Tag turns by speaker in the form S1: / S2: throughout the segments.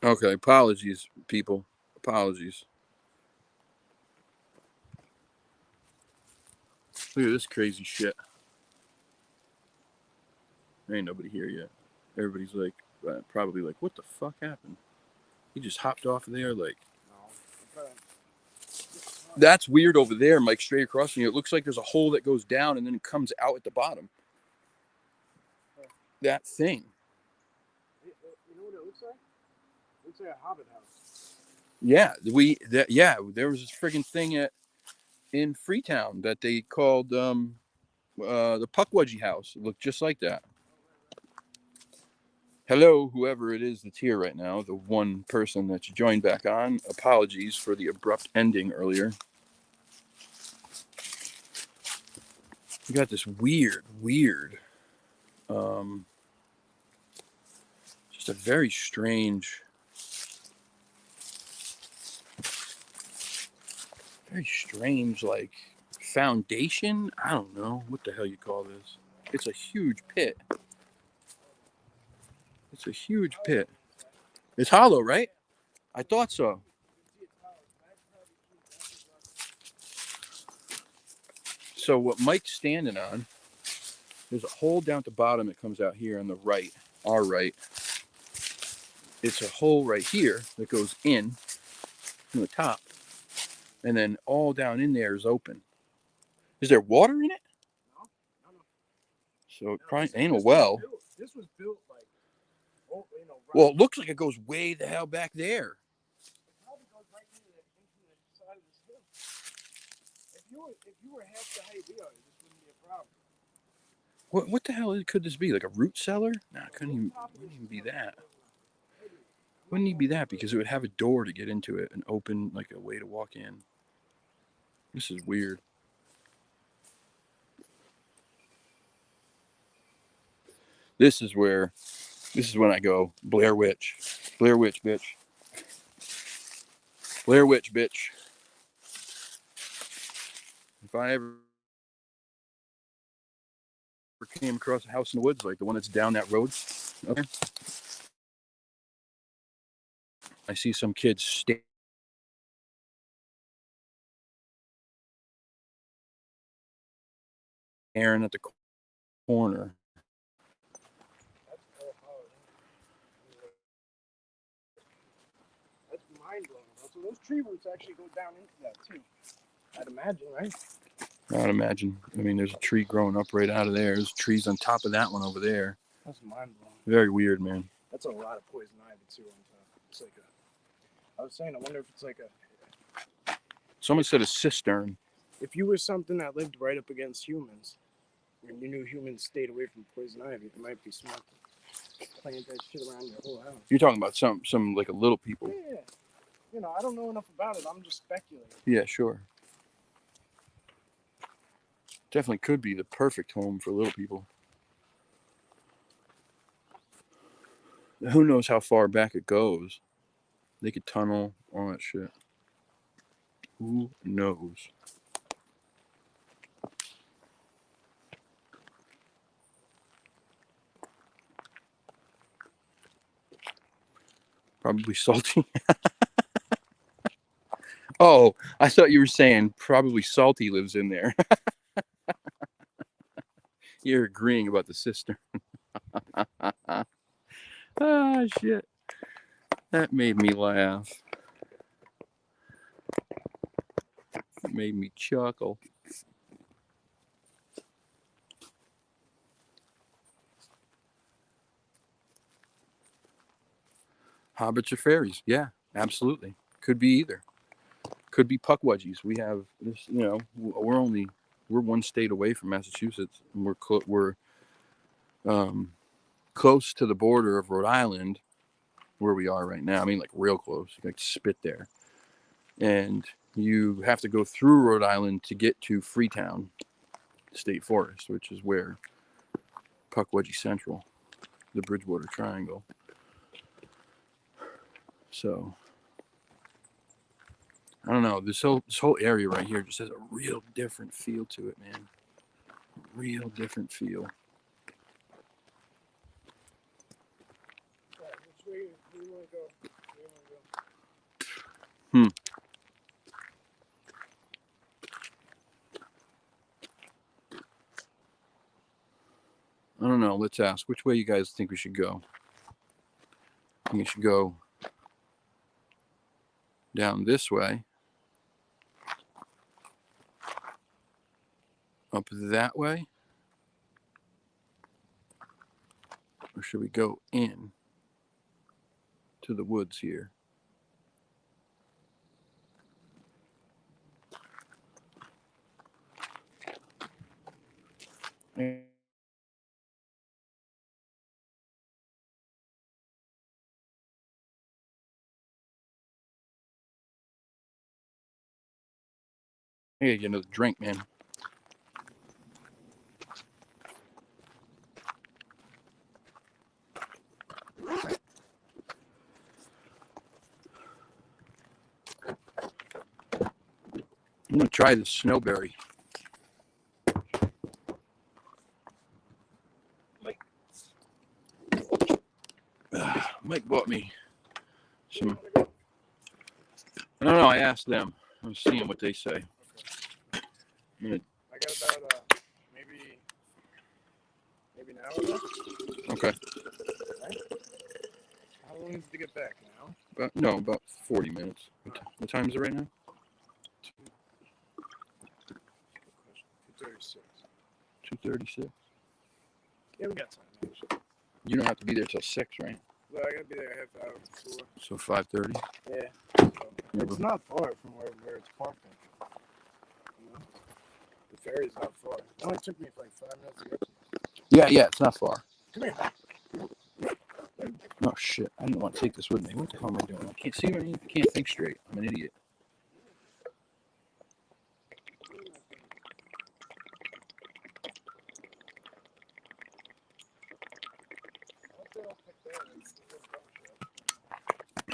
S1: Okay, apologies, people. Apologies. Look at this crazy shit. There ain't nobody here yet. Everybody's like, probably like, what the fuck happened? He just hopped off of there. Like, that's weird over there, Mike, straight across from you. It looks like there's a hole that goes down and then it comes out at the bottom. That thing.
S2: You know what it looks like? It looks like a Hobbit house.
S1: Yeah, there was this friggin' thing in Freetown that they called the Puckwudgie House. It looked just like that. Hello, whoever it is that's here right now, the one person that you joined back on. Apologies for the abrupt ending earlier. We got this weird, um, just a very strange, like foundation. I don't know what the hell you call this. It's a huge pit. It's a huge pit. It's hollow, right? I thought so. So what Mike's standing on, there's a hole down at the bottom that comes out here on the right, our right. It's a hole right here that goes in from the top, and then all down in there is open. Is there water in it?
S2: No.
S1: So it probably ain't a well.
S2: This was built like,
S1: well, it looks like it goes way the hell back there.
S2: It probably goes right into the side of this hill. If you were half the height we are, this wouldn't be a problem.
S1: What the hell could this be? Like a root cellar? Nah, it wouldn't even be that. Wouldn't even be that because it would have a door to get into it and open like a way to walk in. This is weird. This is when I go Blair Witch. Blair Witch, bitch. Blair Witch, bitch. If I ever came across a house in the woods like the one that's down that road, okay, I see some kids staring at the corner.
S2: That's mind blowing. So those tree roots actually go down into that too. I'd imagine, right?
S1: I'd imagine. I mean, there's a tree growing up right out of there. There's trees on top of that one over there.
S2: That's mind blowing.
S1: Very weird, man.
S2: That's a lot of poison ivy too on top. It's like I was saying, I wonder if it's like a.
S1: Someone said a cistern.
S2: If you were something that lived right up against humans, and you knew humans stayed away from poison ivy, it might be smart to plant that shit around your whole house.
S1: You're talking about some like a little people.
S2: Yeah. I don't know enough about it. I'm just speculating.
S1: Yeah, sure. Definitely could be the perfect home for little people. Who knows how far back it goes? They could tunnel, all that shit. Who knows? Probably salty. Oh, I thought you were saying probably Salty lives in there. You're agreeing about the cistern. Ah, shit. That made me laugh. It made me chuckle. Hobbits or fairies? Yeah, absolutely. Could be either. Could be Puckwudgies. We have this. We're one state away from Massachusetts. And we're close to the border of Rhode Island, where we are right now. I mean, like real close. You can spit there, and you have to go through Rhode Island to get to Freetown State Forest, which is where Puckwudgie Central, the Bridgewater Triangle. So I don't know. This whole area right here just has a real different feel to it, man. Real different feel.
S2: Which way do you want to go?
S1: I don't know. Let's ask. Which way you guys think we should go? I think we should go down this way. Up that way? Or should we go in to the woods here? Hey, get another drink, man. I'm gonna try the snowberry. Mike bought me some. I don't know. I asked them. I'm seeing what they say.
S2: I got about maybe an hour left.
S1: Okay.
S2: Right? How long is it to get back now?
S1: About 40 minutes. What time is it right now?
S2: 2:36.
S1: 2:36.
S2: Yeah, we got time. Actually.
S1: You don't have to be there till 6, right?
S2: Well, I gotta be there a half hour before.
S1: So 5:30.
S2: Yeah. It's not far from where it's parked. You know? The ferry's not far. It only took me like 5 minutes to get there.
S1: Yeah, it's not far.
S2: Come here.
S1: Oh shit! I didn't want to take this with me. What the hell am I doing? I can't see anything. I can't think straight. I'm an idiot.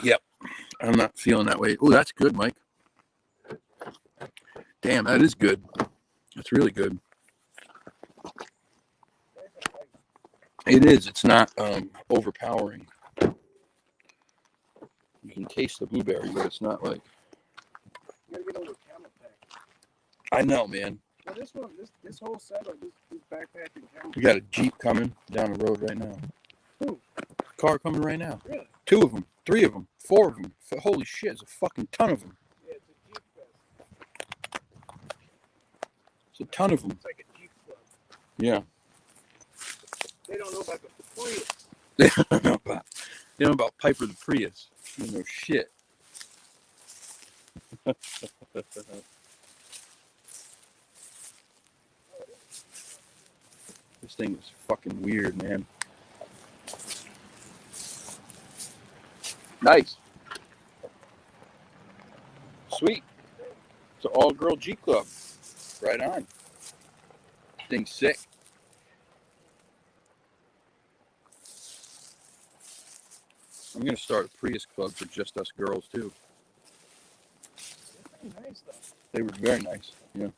S1: Yep. I'm not feeling that way. Oh, that's good, Mike. Damn, that is good. That's really good. It is. It's not overpowering. You can taste the blueberry, but it's not like.
S2: You gotta get a little camel pack.
S1: I know, man.
S2: Well, this whole set of this backpack and camel.
S1: We got a Jeep coming down the road right now.
S2: Who?
S1: Car coming right now.
S2: Really?
S1: 2 of them, 3 of them, 4 of them. Holy shit! It's a fucking ton of them.
S2: Yeah, it's a Jeep fest.
S1: It's a ton of them.
S2: It's like a Jeep club.
S1: Yeah.
S2: They don't know about the Prius.
S1: They don't know about Piper the Prius. They know shit. This thing is fucking weird, man. Nice. Sweet. It's an all-girl Jeep club. Right on. Thing's sick. I'm going to start a Prius club for just us girls, too.
S2: They're very nice, though.
S1: They were very nice. Yeah.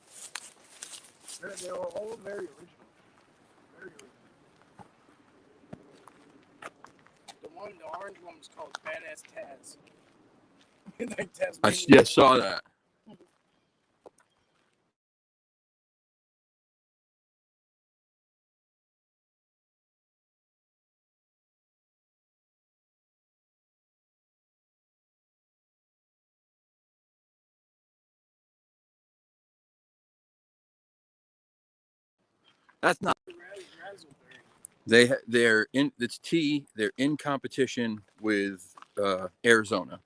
S2: They're all very original. Very original. The orange one was called Badass Taz. Like Tasmanian.
S1: I saw that. That's not. They're in. It's tea. They're in competition with Arizona.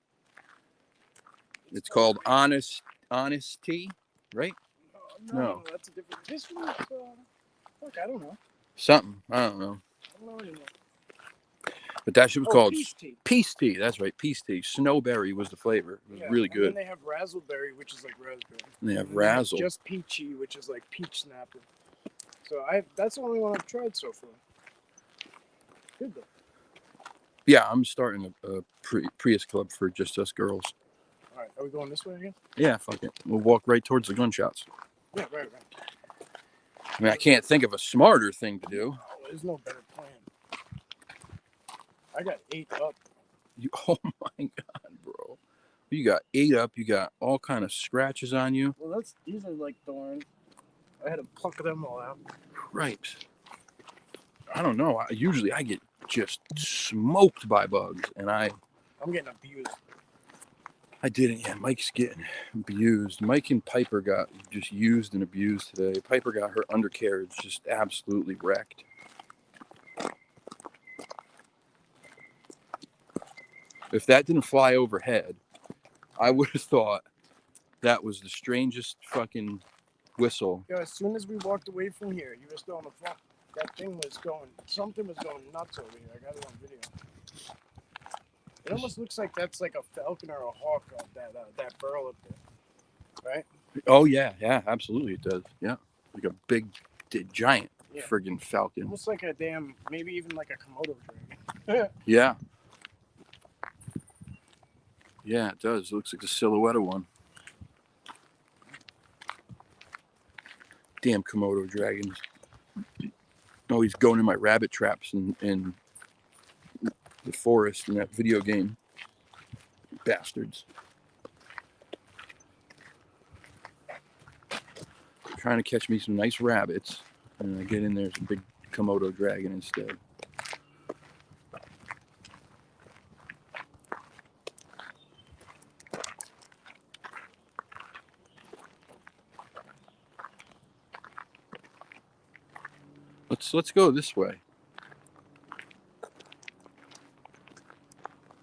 S1: It's called Honest Tea, right?
S2: No, that's a different. This one is, fuck, I don't know.
S1: Something. I don't know.
S2: I don't know anymore.
S1: But that shit was called
S2: Peace Tea.
S1: Peace Tea. That's right, Peace Tea. Snowberry was the flavor. It was really good.
S2: And then they have Razzleberry, which is like raspberry.
S1: And they have
S2: And then
S1: Razzle.
S2: Just Peachy, which is like peach snapper. So that's the only one I've tried so far. Good though.
S1: Yeah, I'm starting a Prius club for just us girls.
S2: All right, are we going this way again?
S1: Yeah, fuck it. We'll walk right towards the gunshots.
S2: Yeah, right.
S1: I mean, I can't think of a smarter thing to do.
S2: Oh, there's no better plan. I got 8 up.
S1: Oh my god, bro. You got ate up. You got all kind of scratches on you.
S2: Well, these are like thorns. I had to pluck them all out.
S1: Right. I don't know. Usually I get just smoked by bugs, and I'm
S2: getting abused.
S1: I didn't. Yeah, Mike's getting abused. Mike and Piper got just used and abused today. Piper got her undercarriage just absolutely wrecked. If that didn't fly overhead, I would have thought that was the strangest fucking whistle.
S2: Yo, as soon as we walked away from here, you were still on the front. That thing was going, something was going nuts over here. I got it on video. It almost looks like that's like a falcon or a hawk of that burl up there, right?
S1: Oh yeah, absolutely it does. Yeah, like a big, giant friggin' falcon.
S2: Almost like a damn, maybe even like a Komodo dragon.
S1: Yeah. Yeah, it does. It looks like a silhouette of one. Damn Komodo dragons. Oh, he's going in my rabbit traps in the forest in that video game. Bastards. Trying to catch me some nice rabbits, and I get in there, there's a big Komodo dragon instead. Let's go this way.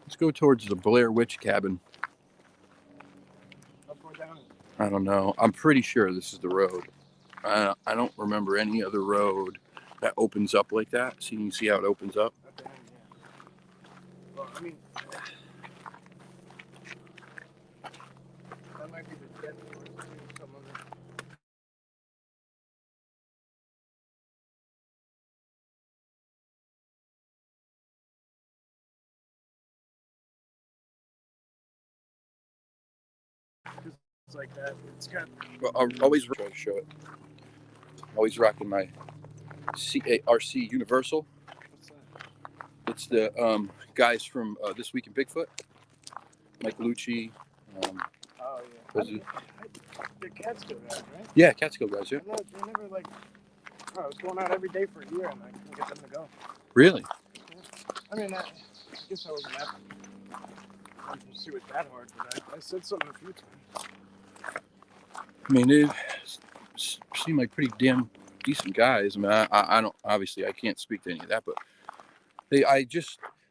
S1: Let's go towards the Blair Witch cabin.
S2: Up or down?
S1: I don't know. I'm pretty sure this is the road. I don't remember any other road that opens up like that. So you can see how it opens up.
S2: At the end, yeah. Well, I mean, that might be the dead forest too. Some of it. It's like that. It's got.
S1: I'll always try to show it. Always rocking my RC Universal.
S2: What's that?
S1: It's the guys from This Week in Bigfoot. Mike Lucci.
S2: Oh yeah. The Catskill guys, right?
S1: Yeah, Catskill guys. Yeah.
S2: They never like. I was going out every day for a year, and I couldn't get them to go.
S1: Really?
S2: Yeah. I mean, I guess I wasn't that. I didn't pursue it that hard, but I said something a few times.
S1: I mean, they seem like pretty damn decent guys. I mean, I don't, obviously I can't speak to any of that, but I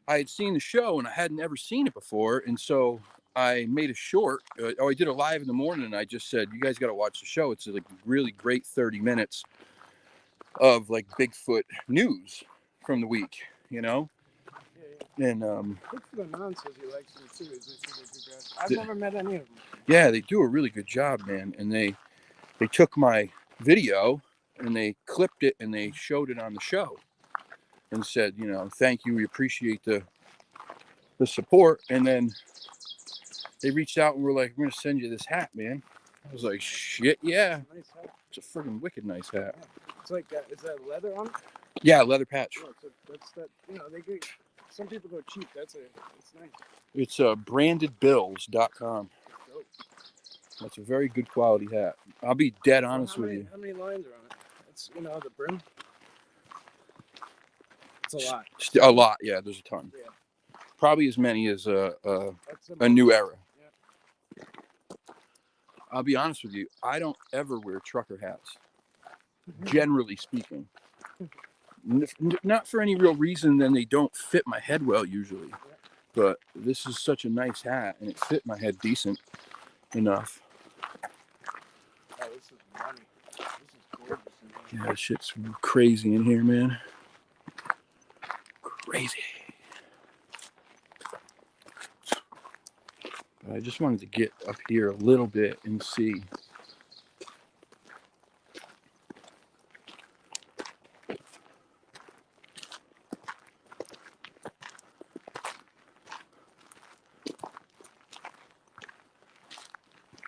S1: had seen the show and I hadn't ever seen it before, and so I made a short. I did it live in the morning, and I just said, "You guys got to watch the show. It's like really great 30 minutes of like Bigfoot news from the week, you know."
S2: Yeah.
S1: And
S2: Bigfoot Anon says he likes them too. I've never met any of them.
S1: Yeah, they do a really good job, man. And they took my video and they clipped it and they showed it on the show and said, you know, thank you, we appreciate the support. And then they reached out and were like, we're gonna send you this hat, man. I was like, shit, yeah.
S2: Nice hat.
S1: It's a freaking wicked nice hat.
S2: Yeah. It's like is that leather on it?
S1: Yeah, leather patch.
S2: Oh, that's that. You know, they get. Some people go cheap. It's nice.
S1: It's brandedbills.com.
S2: Dope.
S1: That's a very good quality hat. I'll be dead honest with you.
S2: How many lines are on it? It's the brim. It's a lot.
S1: A lot, yeah. There's a ton.
S2: Yeah.
S1: Probably as many as a new era.
S2: Yeah.
S1: I'll be honest with you. I don't ever wear trucker hats. Generally speaking. Not for any real reason than they don't fit my head well usually. But this is such a nice hat and it fit my head decent enough.
S2: Oh, this is money. This is gorgeous in here.
S1: Yeah, shit's crazy in here, man. Crazy. But I just wanted to get up here a little bit and see.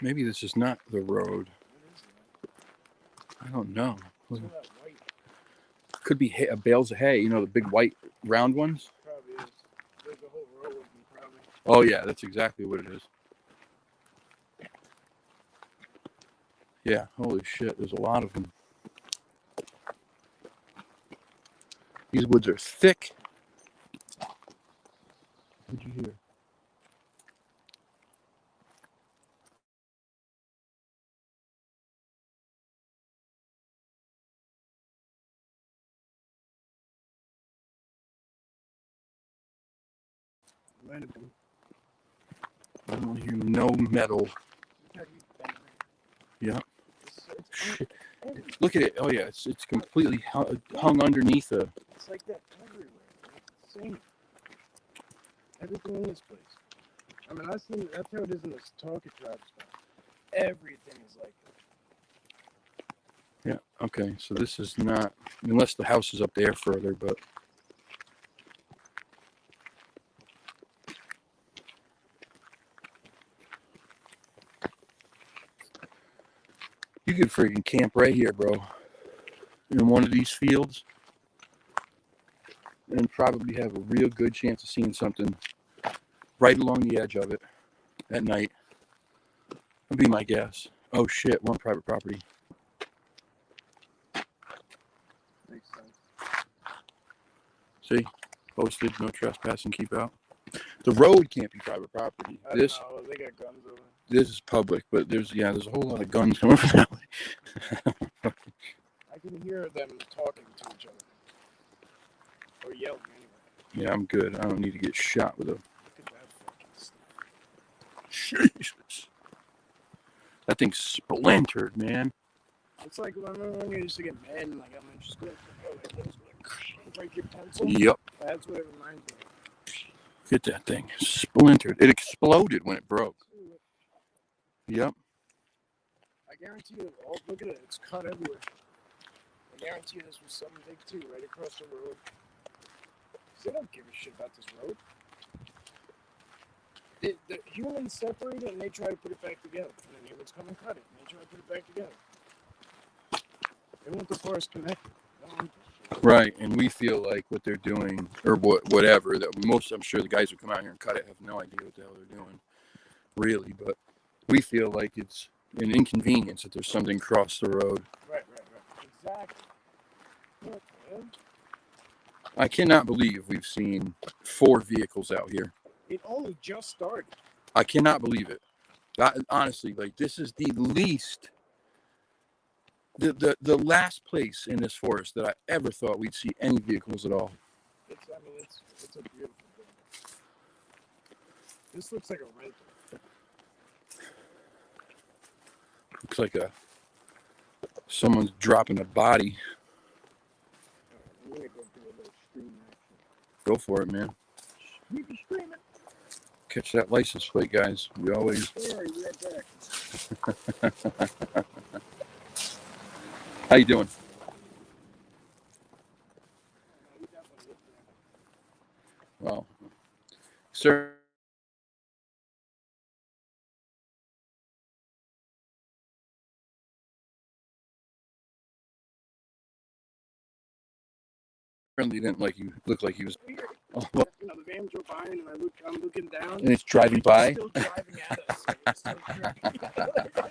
S1: Maybe this is not the road. I don't know. Could be bales of hay, you know, the big white round ones.
S2: Probably is. There's a whole row of them, probably.
S1: Oh yeah, that's exactly what it is. Yeah, holy shit, there's a lot of them. These woods are thick. What'd you hear?
S2: Might have been.
S1: I don't hear no metal. Yeah. Shit. Look at it. Oh yeah, it's completely hung underneath a.
S2: It's like that everywhere. It's insane. Everything in this place. I mean, that's how it is in this Talcott Drive spot. Everything is like that.
S1: Yeah. Okay. So this is not, unless the house is up there further, but. You could freaking camp right here, bro. In one of these fields. And probably have a real good chance of seeing something right along the edge of it at night. That'd be my guess. Oh shit, we're on private property.
S2: Makes sense.
S1: See? Posted, no trespassing, keep out. The road can't be private property.
S2: I don't know. They got guns over there.
S1: This is public, but there's a whole lot of guns coming from that way.
S2: I can hear them talking to each other. Or yelling anyway.
S1: Yeah, I'm good. I don't need to get shot with a.
S2: Look at that fucking stuff.
S1: Jesus. That thing's splintered, man.
S2: It's like when you used to get mad and like I'm just going to break your pencil.
S1: Yep.
S2: That's what it reminds me of.
S1: Look at that thing. Splintered. It exploded when it broke. Yep.
S2: I guarantee you, oh, look at it. It's cut everywhere. I guarantee you this was something big too, right across the road. They don't give a shit about this road. The humans separated and they try to put it back together. And then humans come and cut it and they try to put it back together. They want the forest connected.
S1: Right, and we feel like what they're doing, or whatever, that I'm sure the guys who come out here and cut it have no idea what the hell they're doing, really, but we feel like it's an inconvenience that there's something across the road.
S2: Right. Exactly. What, man?
S1: I cannot believe we've seen 4 vehicles out here.
S2: It only just started.
S1: I cannot believe it. Honestly, like, this is the least, the last place in this forest that I ever thought we'd see any vehicles at all.
S2: It's a beautiful thing. This looks like a rental.
S1: Looks like someone's dropping a body.
S2: I'm gonna go do a little stream action.
S1: Go for it, man.
S2: We be streaming.
S1: Catch that license plate, guys. We always.
S2: Sorry, we're back.
S1: How you doing? Well, sir. Apparently didn't look like he was. Oh, well,
S2: You know, the van drove by and I'm looking down.
S1: and it's driving by.
S2: It's still driving at us. Like, it's still driving.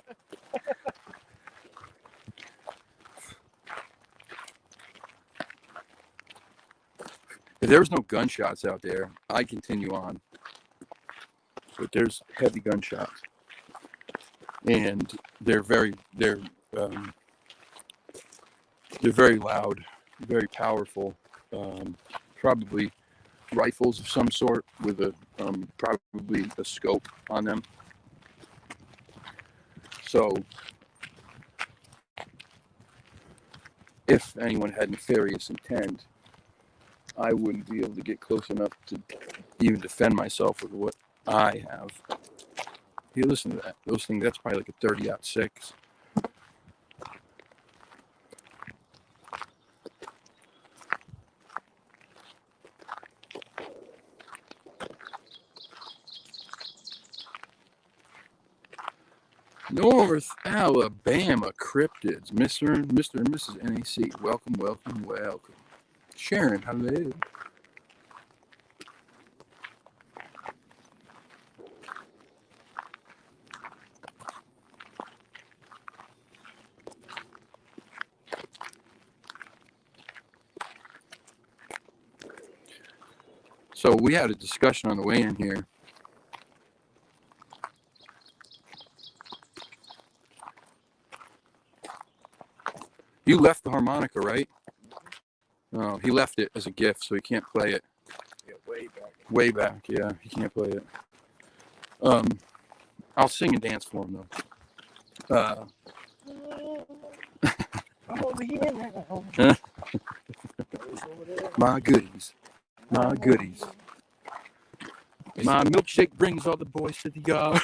S1: If there was no gunshots out there, I continue on. But there's heavy gunshots, and they're very loud, very powerful. Probably rifles of some sort with probably a scope on them. So, if anyone had nefarious intent, I wouldn't be able to get close enough to even defend myself with what I have. Hey, listen to that. Those things, that's probably like a 30-06. North Alabama cryptids, Mr. and Mrs. NAC. Welcome. Sharon, hello. So we had a discussion on the way in here. You left the harmonica, right? Oh, he left it as a gift, so he can't play it.
S2: Yeah, way back.
S1: Way back, yeah, he can't play it. I'll sing and dance for him though.
S2: I'm over here now.
S1: My goodies, my goodies. My milkshake brings all the boys to the yard.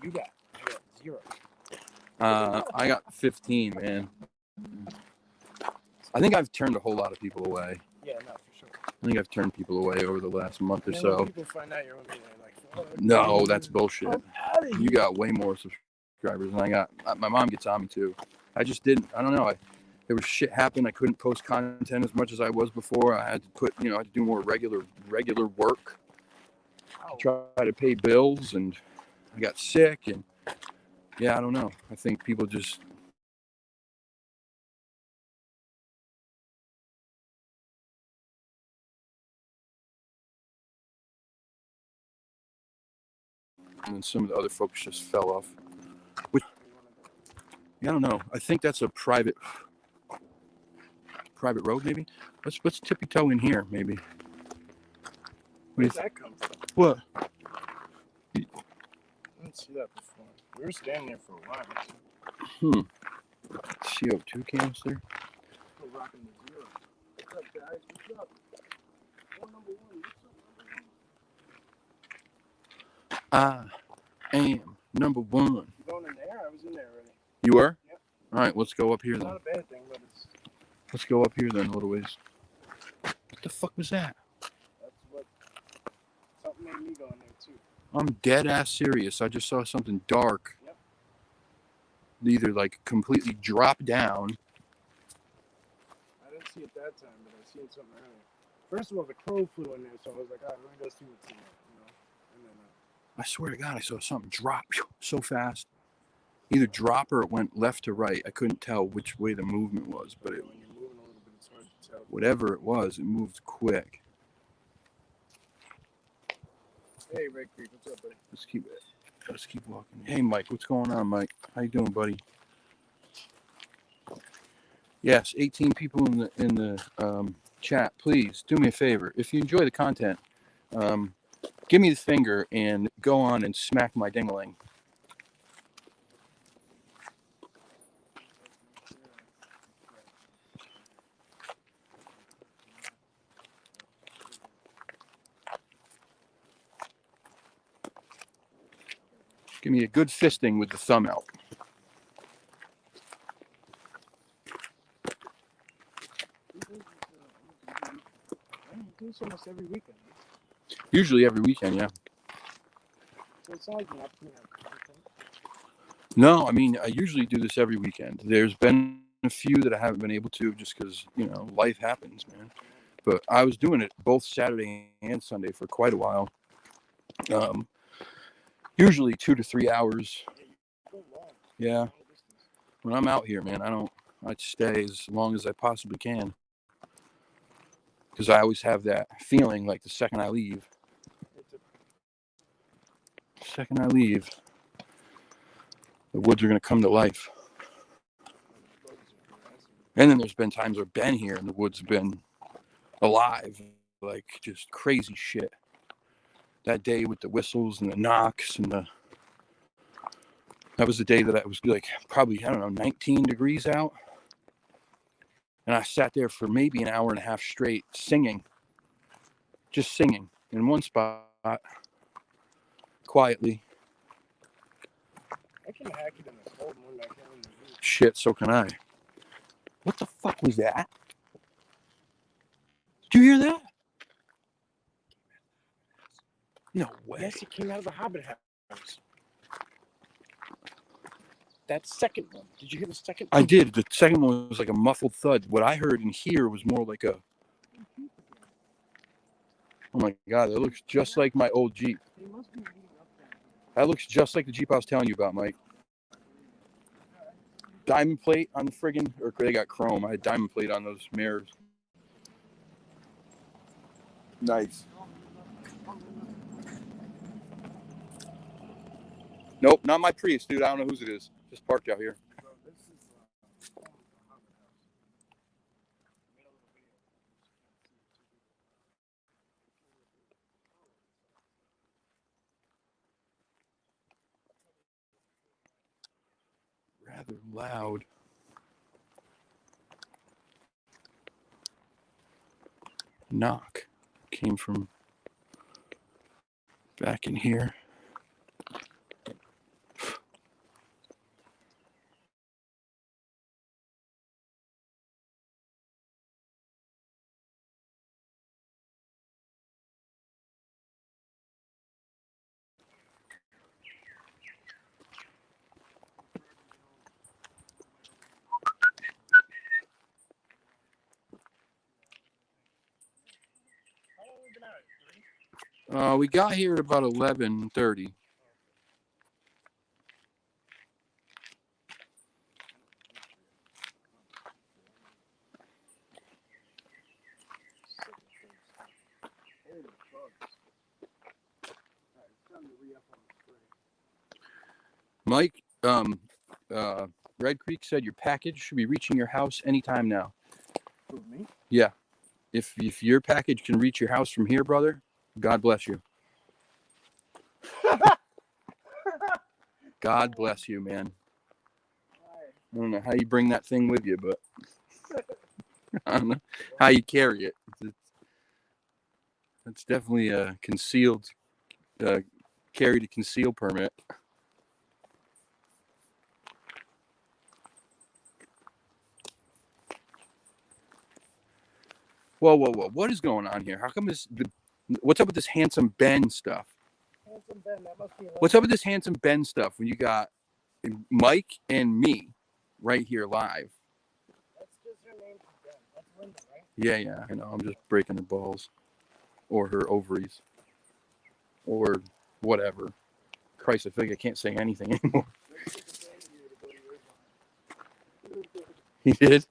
S2: You got 0.
S1: I got 15, man. I think I've turned a whole lot of people away.
S2: Yeah, no, for sure.
S1: I think I've turned people away over the last month or
S2: And
S1: so.
S2: when people find out you're on there, like,
S1: No, that's bullshit.
S2: I'm outta here.
S1: You got way more subscribers than I got. My mom gets on me too. I just didn't. I don't know. There was shit happened. I couldn't post content as much as I was before. I had to put, I had to do more regular work. Try to pay bills, and I got sick, and yeah, I don't know. I think people just. And then some of the other folks just fell off. Which, yeah, I don't know. I think that's a private road, maybe. Let's tippy toe in here, maybe.
S2: Where'd that come from?
S1: What?
S2: I didn't see that before. We were standing there for a while.
S1: CO2 canister.
S2: Still rocking the 0. What's up, guys? What's up? Number 1. What's up?
S1: I am number 1.
S2: You going in there? I was in there already.
S1: You were?
S2: Yep.
S1: All right, let's go up here
S2: It's
S1: then.
S2: not a bad thing, but it's.
S1: Let's go up here then a little ways. What the fuck was that?
S2: That's what. Something made me go in there too.
S1: I'm dead ass serious. I just saw something dark.
S2: Yep.
S1: Either like completely drop down.
S2: I didn't see it that time, but I seen something earlier. First of all, the crow flew in there, so I was like, all right, let me go see what's in there, And then.
S1: I swear to God, I saw something drop so fast. Either drop or it went left to right. I couldn't tell which way the movement was, but
S2: When you're moving a little bit, it's hard to tell.
S1: whatever it was, it moved quick.
S2: Hey, Red Creek, what's up, buddy?
S1: Let's keep walking. Hey, Mike, what's going on, Mike? How you doing, buddy? Yes, 18 people in the chat. Please do me a favor. If you enjoy the content, give me the finger and go on and smack my ding-a-ling. Give me a good fisting with the thumb out.
S2: Do this almost every weekend.
S1: Usually every weekend, yeah.
S2: So it's not like you're not putting out content.
S1: No, I mean, I usually do this every weekend. There's been a few that I haven't been able to just because, life happens, man. But I was doing it both Saturday and Sunday for quite a while. Usually 2 to 3 hours. Yeah. When I'm out here, man, I stay as long as I possibly can. Because I always have that feeling like the second I leave. The woods are going to come to life. And then there's been times I've been here and the woods have been alive. Like just crazy shit. That day with the whistles and the knocks and that was the day that I was like probably, 19 degrees out. And I sat there for maybe an hour and a half straight singing. Just singing in one spot. Quietly.
S2: I can hack it in the cold one. I can't in the heat.
S1: Shit, so can I. What the fuck was that? Did you hear that? No way.
S2: Yes, it came out of the Hobbit house. That second one. Did you hear the second one?
S1: I did. The second one was like a muffled thud. What I heard in here was more like a... Oh my God, that looks just like my old Jeep. That looks just like the Jeep I was telling you about, Mike. diamond plate on the friggin', or they got chrome. I had diamond plate on those mirrors. Nice. Nope, not my Prius, dude. I don't know whose it is. Just parked out here.
S2: Bro, this is
S1: Rather loud. Knock came from back in here. We got here at about 11:30. Mike, Red Creek said your package should be reaching your house anytime now.
S2: Who, me?
S1: Yeah. If your package can reach your house from here, brother, God bless you. God bless you, man. I don't know how you bring that thing with you, but I don't know how you carry it. It's definitely a concealed, carry to conceal permit. Whoa, whoa, whoa. What is going on here? How come what's up with this Handsome Ben stuff?
S2: Handsome Ben, that must be
S1: What's up with this Handsome Ben stuff when you got Mike and me right here live?
S2: That's just her name for Ben. That's Linda, right?
S1: Yeah, I know. I'm just breaking her balls. Or her ovaries. Or whatever. Christ, I think I can't say anything anymore. He did?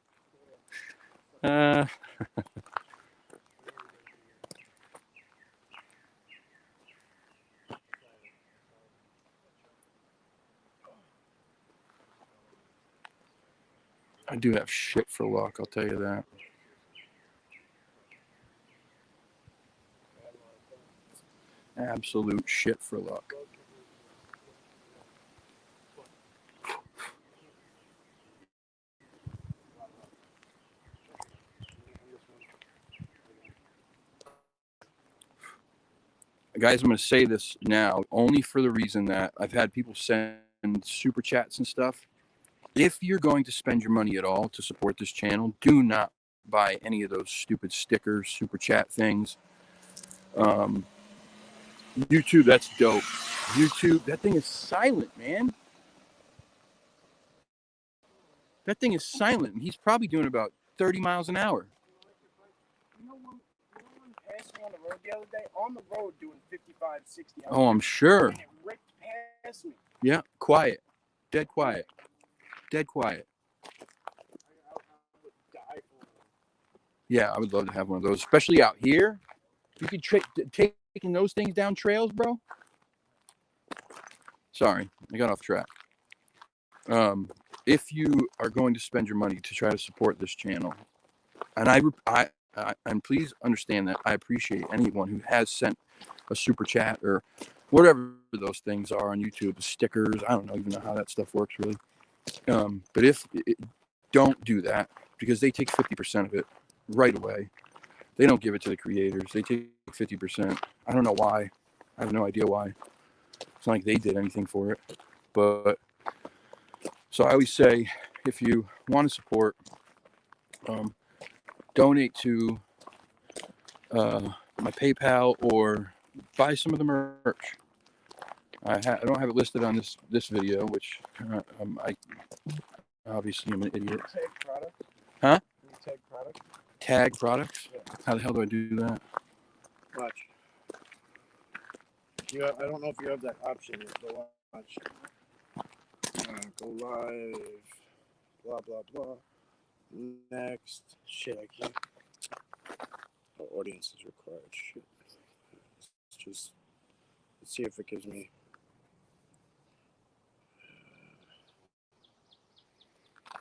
S1: I do have shit for luck, I'll tell you that. Absolute shit for luck. Guys, I'm going to say this now only for the reason that I've had people send super chats and stuff. If you're going to spend your money at all to support this channel, do not buy any of those stupid stickers, super chat things. YouTube, that's dope. YouTube, that thing is silent, man. That thing is silent. He's probably doing about 30 miles an hour.
S2: You know when passed me on the road the other day, on the road doing 55, 60.
S1: Oh, I'm sure.
S2: And it ripped past me.
S1: Yeah, quiet. Dead quiet. Dead quiet.
S2: I would die for it.
S1: Yeah, I would love to have one of those, especially out here. You could taking those things down trails, bro. Sorry, I got off track. If you are going to spend your money to try to support this channel, and please understand that I appreciate anyone who has sent a super chat or whatever those things are on YouTube, the stickers. I don't even know how that stuff works really. But don't do that, because they take 50% of it right away. They don't give it to the creators. They take 50%. I don't know why. I have no idea why. It's not like they did anything for it. But so I always say, if you want to support, donate to my PayPal or buy some of the merch. I don't have it listed on this video, which I obviously am an idiot.
S2: Tag product?
S1: Huh?
S2: Tag product?
S1: Tag products?
S2: Yeah.
S1: How the hell do I do that?
S2: Watch. I don't know if you have that option yet, but watch. Go live. blah blah blah. Next, shit, I can't. Oh, audience is required. Shit. Let's see if it gives me.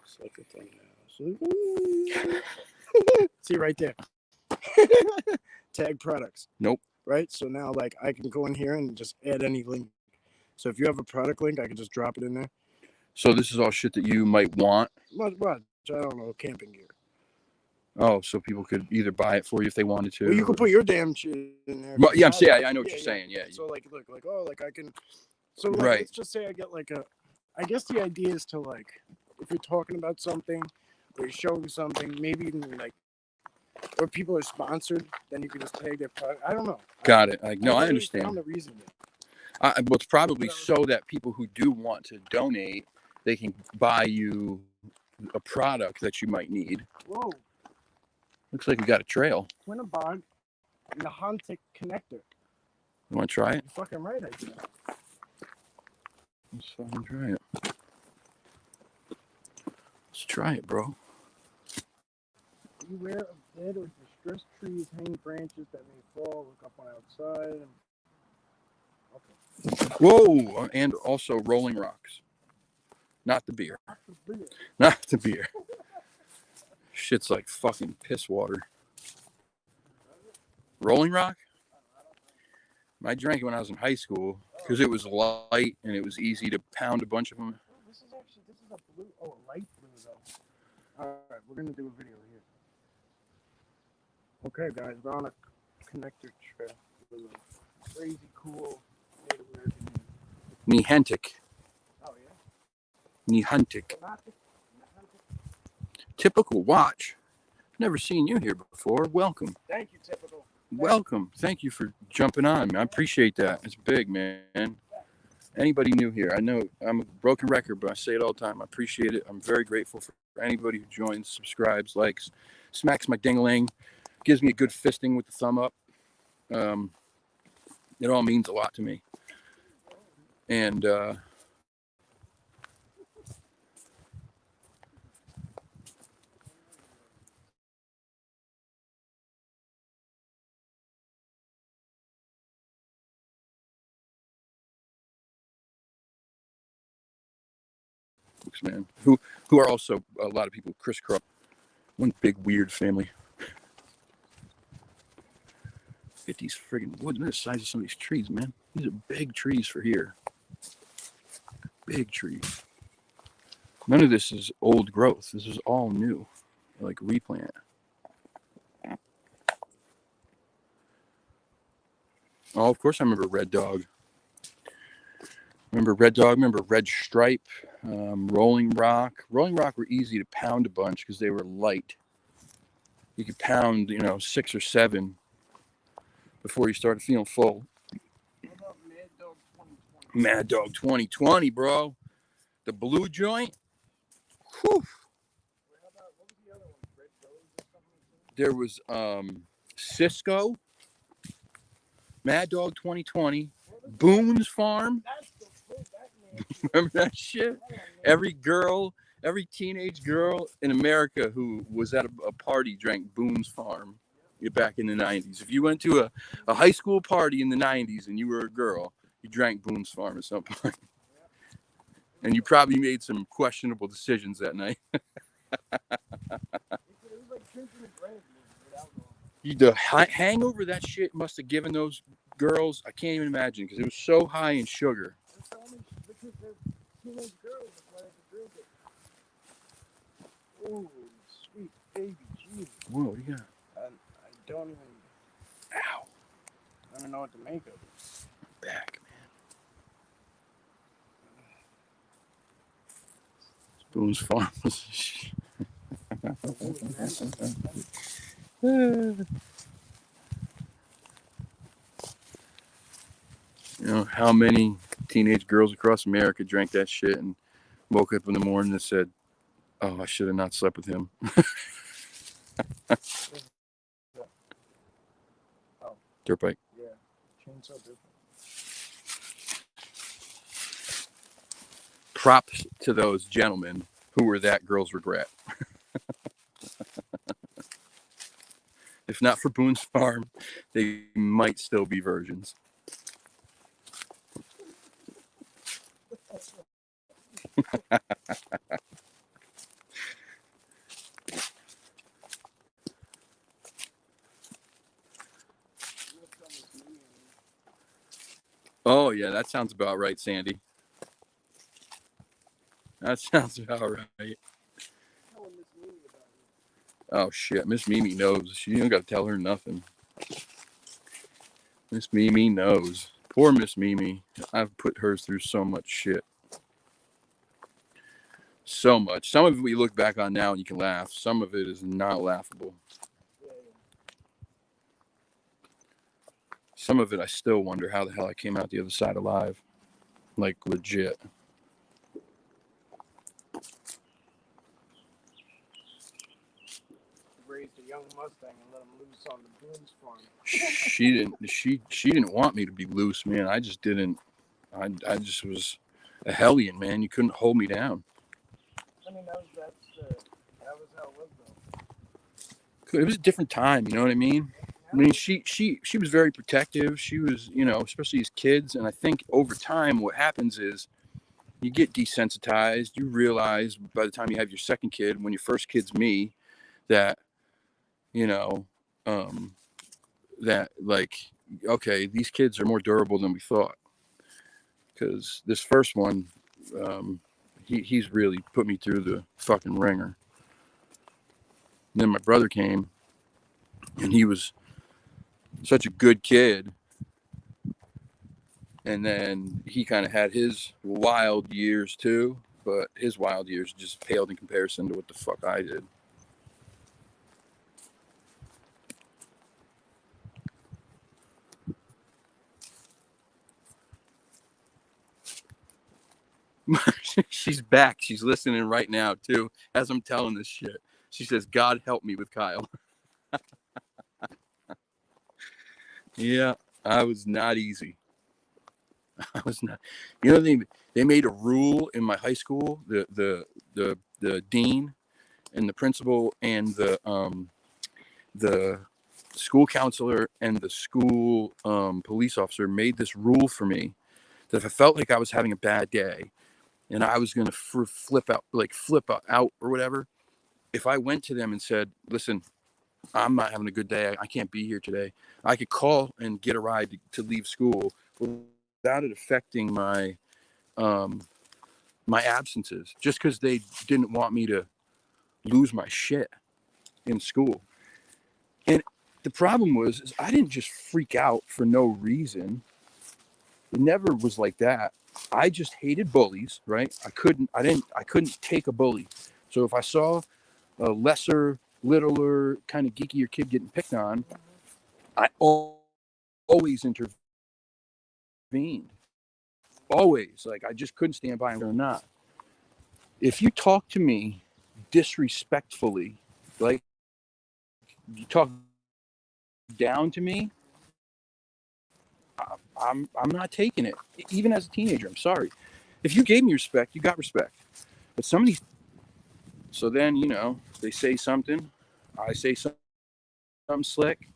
S2: Select the thing now. See right there. Tag products.
S1: Nope.
S2: Right. So now, like, I can go in here and just add any link. So if you have a product link, I can just drop it in there.
S1: So this is all shit that you might want.
S2: What? I don't know. Camping gear.
S1: Oh, so people could either buy it for you if they wanted to.
S2: Well, you could put your damn shit in there.
S1: Well, yeah, I'm saying, I know what you're saying. Yeah.
S2: So like, look, like, oh, like I can. So like,
S1: Right.
S2: let's just say I get like a. I guess the idea is to, like, if you're talking about something or you're showing something, maybe even like, or people are sponsored, then you can just tag their product. I don't know.
S1: Got it. I
S2: really
S1: understand.
S2: found the reason yet.
S1: Well, it's probably so that people who do want to donate, they can buy you a product that you might need.
S2: Whoa.
S1: Looks like we got a trail.
S2: Winnebago Nahantec connector.
S1: You want to try it?
S2: You're fucking right, I do.
S1: Let's fucking try it. Let's try it, bro.
S2: Beware of dead or distressed trees, hanging branches that may fall. Look up on outside. Okay.
S1: Whoa! And also Rolling Rocks. Not the beer. Not the beer. Shit's like fucking piss water. Rolling Rock? I drank it when I was in high school because it was light and it was easy to pound a bunch of them.
S2: Oh, this is a blue. Oh, a light blue though. All right, we're gonna do a video here. Okay, guys, we're on a connector trail with a crazy cool Native American name.
S1: Niantic.
S2: Oh yeah.
S1: Niantic. Typical watch. Never seen you here before. Welcome.
S2: Thank you, Typical.
S1: Welcome. Thank you for jumping on. I appreciate that. It's big, man. Anybody new here? I know I'm a broken record, but I say it all the time. I appreciate it. I'm very grateful for anybody who joins, subscribes, likes, smacks my ding-a-ling, gives me a good fisting with the thumb up. It all means a lot to me. And man, who are also a lot of people crisscross. One big weird family. Get these friggin' woods. Look at the size of some of these trees, man. These are big trees for here. Big trees. None of this is old growth. This is all new, like replant. Oh, of course I remember Red Dog. Remember Red Dog? Remember Red Stripe? Rolling Rock. Rolling Rock were easy to pound a bunch because they were light. You could pound, 6 or 7 before you started feeling full.
S2: What about Mad Dog 2020?
S1: Mad Dog 2020, bro. The blue joint. Whew.
S2: What was the other one? Red Rose or something?
S1: There was Cisco. Mad Dog 2020. Boone's Farm.
S2: That's the fruit, that man.
S1: Remember that shit? Every teenage girl in America who was at a party drank Boone's Farm back in the 90s. If you went to a high school party in the 90s and you were a girl, you drank Boone's Farm at some point. And you probably made some questionable decisions that night. The hangover that shit must have given those girls, I can't even imagine, because it was so high in sugar.
S2: Oh, sweet baby Jesus.
S1: Whoa, what do you got?
S2: I don't even.
S1: Ow.
S2: I don't know what to make of it.
S1: Back, man. Boone's Farm was how many teenage girls across America drank that shit and woke up in the morning and said, "Oh, I should have not slept with him." Dirt bike.
S2: Yeah, chainsaw dirt bike.
S1: Props to those gentlemen who were that girl's regret. If not for Boone's Farm, they might still be virgins. Oh, yeah, that sounds about right, Sandy. That sounds about right. Oh, shit. Miss Mimi knows. You don't got to tell her nothing. Miss Mimi knows. Poor Miss Mimi. I've put her through so much shit. So much. Some of it we look back on now and you can laugh. Some of it is not laughable. Some of it I still wonder how the hell I came out the other side alive. Like, legit.
S2: Raised a young Mustang and let him loose on the Boone's Farm.
S1: She didn't want me to be loose, man. I just didn't. I just was a hellion, man. You couldn't hold me down.
S2: I mean, that was how it was, though.
S1: It was a different time, you know what I mean? I mean, she was very protective. She was, you know, especially as kids. And I think over time, what happens is you get desensitized. You realize by the time you have your second kid, when your first kid's me, that, you know, that like, okay, these kids are more durable than we thought. Because this first one, he's really put me through the fucking ringer. And then my brother came, and he was such a good kid. And then he kind of had his wild years too, but his wild years just paled in comparison to what the fuck I did. She's back. She's listening right now too, as I'm telling this shit. She says, "God help me with Kyle." Yeah, I was not easy. I was not. You know, they made a rule in my high school. The dean and the principal and the school counselor and the school police officer made this rule for me that if I felt like I was having a bad day and I was going to flip out or whatever, if I went to them and said, "Listen, I'm not having a good day. I can't be here today," I could call and get a ride to leave school without it affecting my my absences, just because they didn't want me to lose my shit in school. And the problem was is I didn't just freak out for no reason. It never was like that. I just hated bullies, right? I couldn't take a bully. So if I saw a lesser, littler, kind of geekier kid getting picked on, I always intervened. Always. Like, I just couldn't stand by him or not. If you talk to me disrespectfully, like you talk down to me, I'm not taking it. Even as a teenager, I'm sorry. If you gave me respect, you got respect. But somebody, so then, you know, they say something, I say something slick,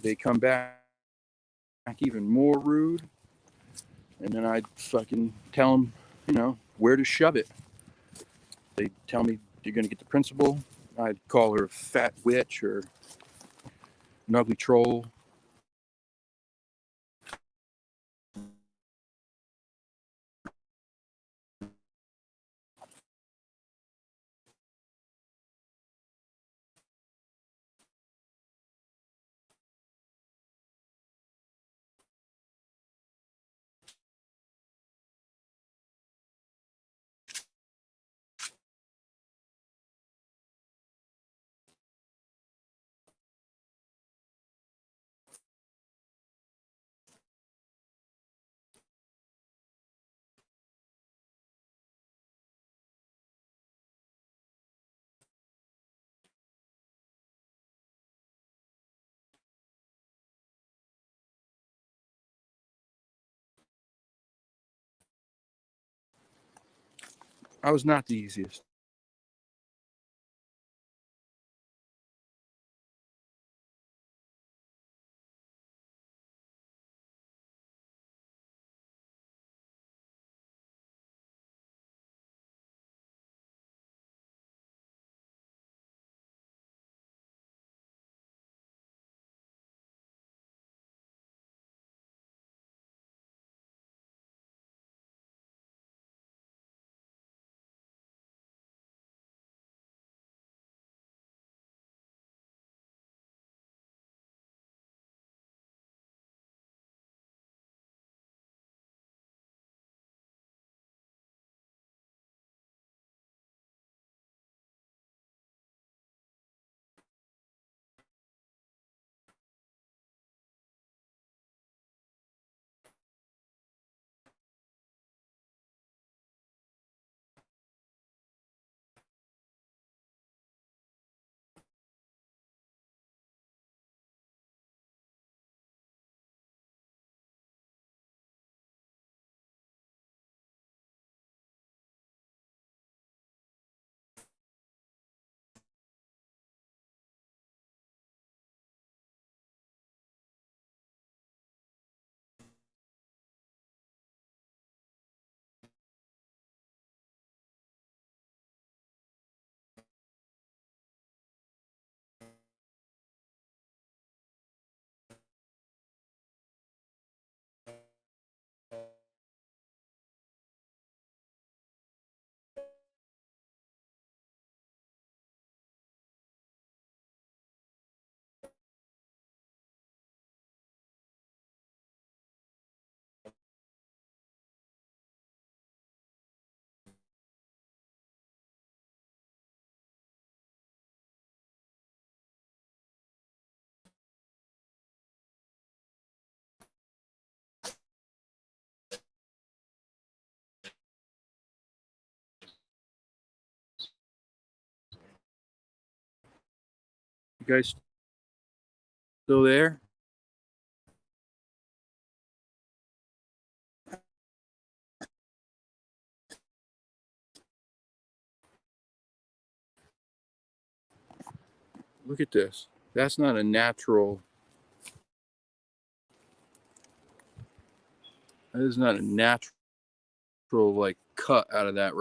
S1: they come back even more rude, and then I fucking tell them, you know, where to shove it. They tell me you're gonna get the principal. I'd call her a fat witch or an ugly troll. I was not the easiest. You guys still there? Look at this. That's not a natural. That is not a natural like cut out of that.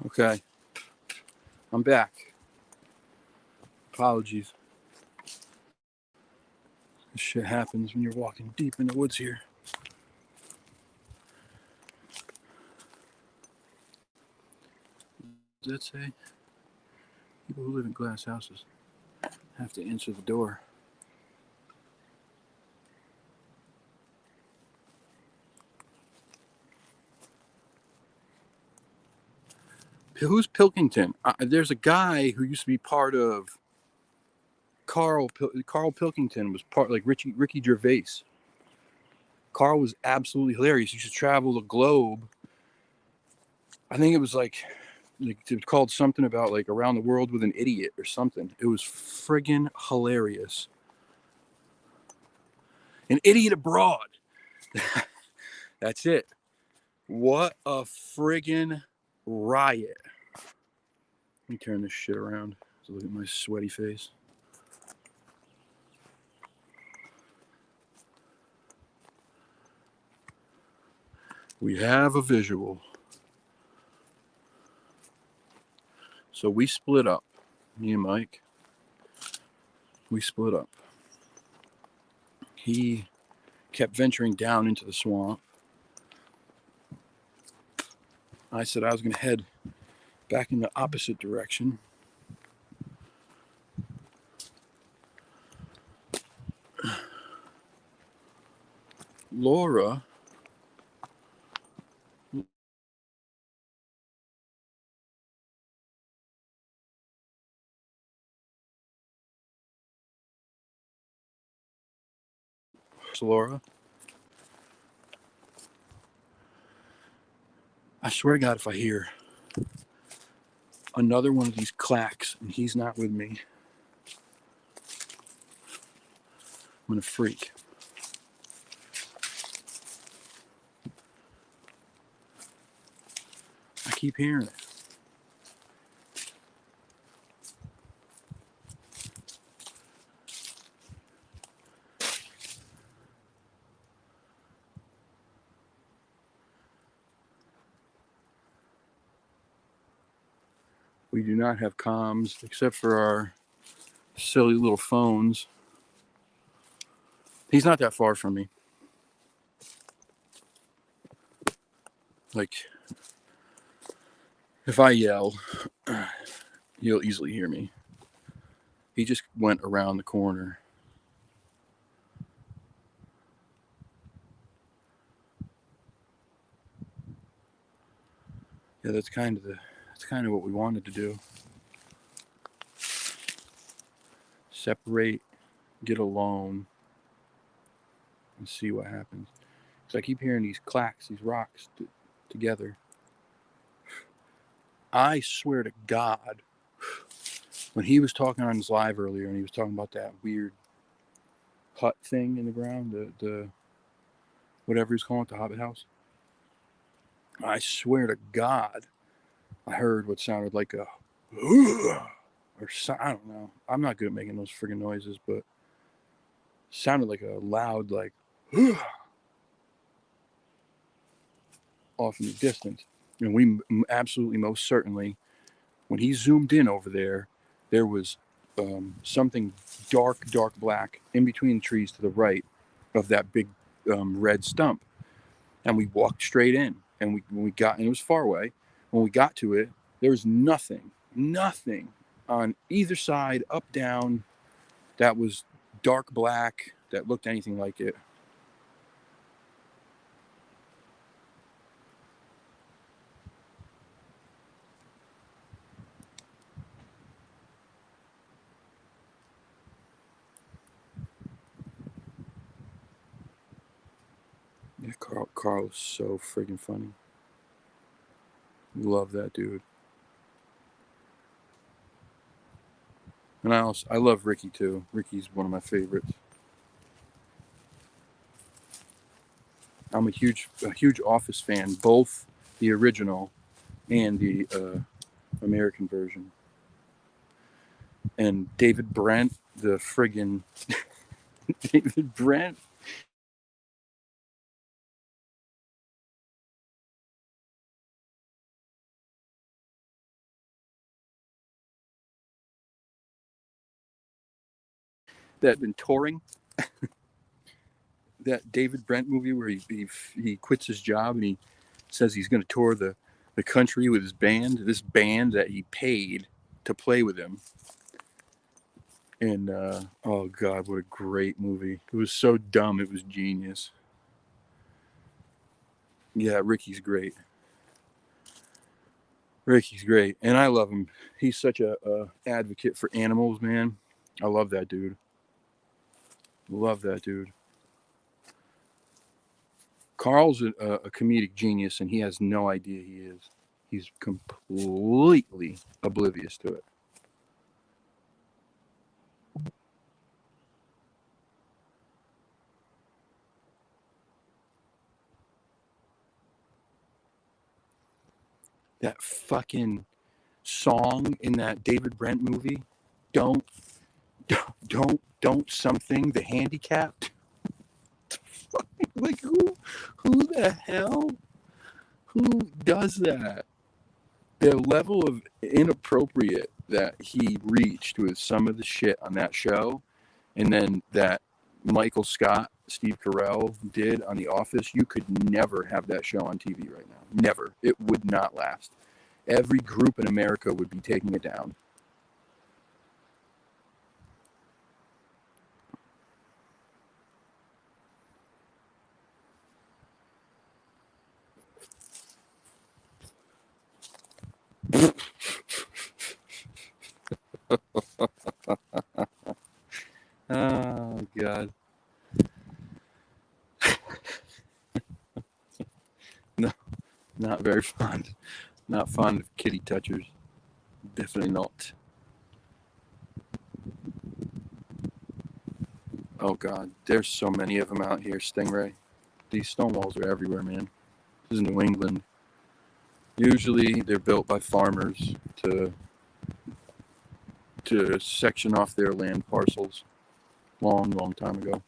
S1: Okay, I'm back. Apologies. This shit happens when you're walking deep in the woods here. Does that say people who live in glass houses have to answer the door? Who's Pilkington? There's a guy who used to be part of Carl Pilkington was part like Ricky Gervais. Carl was absolutely hilarious. He used to travel the globe. I think it was like it called something about like around the world with an idiot or something. It was friggin' hilarious. An idiot abroad. That's it. What a friggin' riot. Let me turn this shit around to look at my sweaty face. We have a visual. So we split up. Me and Mike. We split up. He kept venturing down into the swamp. I said I was going to head back in the opposite direction. Laura I swear to God, if I hear another one of these clacks and he's not with me, I'm going to freak. I keep hearing it. We do not have comms except for our silly little phones. He's not that far from me. Like, if I yell, you'll easily hear me. He just went around the corner. Yeah, that's kind of what we wanted to do. Separate, get alone, and see what happens. So I keep hearing these clacks, these rocks together. I swear to God, when he was talking on his live earlier and he was talking about that weird hut thing in the ground, the whatever he's calling it, the Hobbit house, I swear to God, I heard what sounded like a or I don't know. I'm not good at making those friggin' noises, but sounded like a loud like off in the distance. And we absolutely most certainly, when he zoomed in over there, there was something dark black in between the trees to the right of that big red stump. And we walked straight in. And and it was far away. When we got to it, there was nothing on either side, up, down, that was dark black, that looked anything like it. Yeah, Carl is so friggin' funny. Love that dude. And I love Ricky too. Ricky's one of my favorites. I'm a huge Office fan, both the original and the American version. And David Brent, the friggin' David Brent. That been touring. That David Brent movie where he quits his job and he says he's going to tour the country with his band, this band that he paid to play with him. And oh god, what a great movie. It was so dumb, it was genius. Yeah, Ricky's great. And I love him. He's such a advocate for animals, man. I love that dude. Carl's a comedic genius, and he has no idea he is. He's completely oblivious to it. That fucking song in that David Brent movie, don't something, the handicapped. Like who the hell who does that? The level of inappropriate that he reached with some of the shit on that show, and then that Michael Scott, Steve Carell did on The Office, you could never have that show on TV right now. Never. It would not last. Every group in America would be taking it down. Oh god. No, not very fond. Not fond of kitty touchers. Definitely not. Oh god, there's so many of them out here, Stingray. These stone walls are everywhere, man. This is New England. Usually they're built by farmers to section off their land parcels long time ago.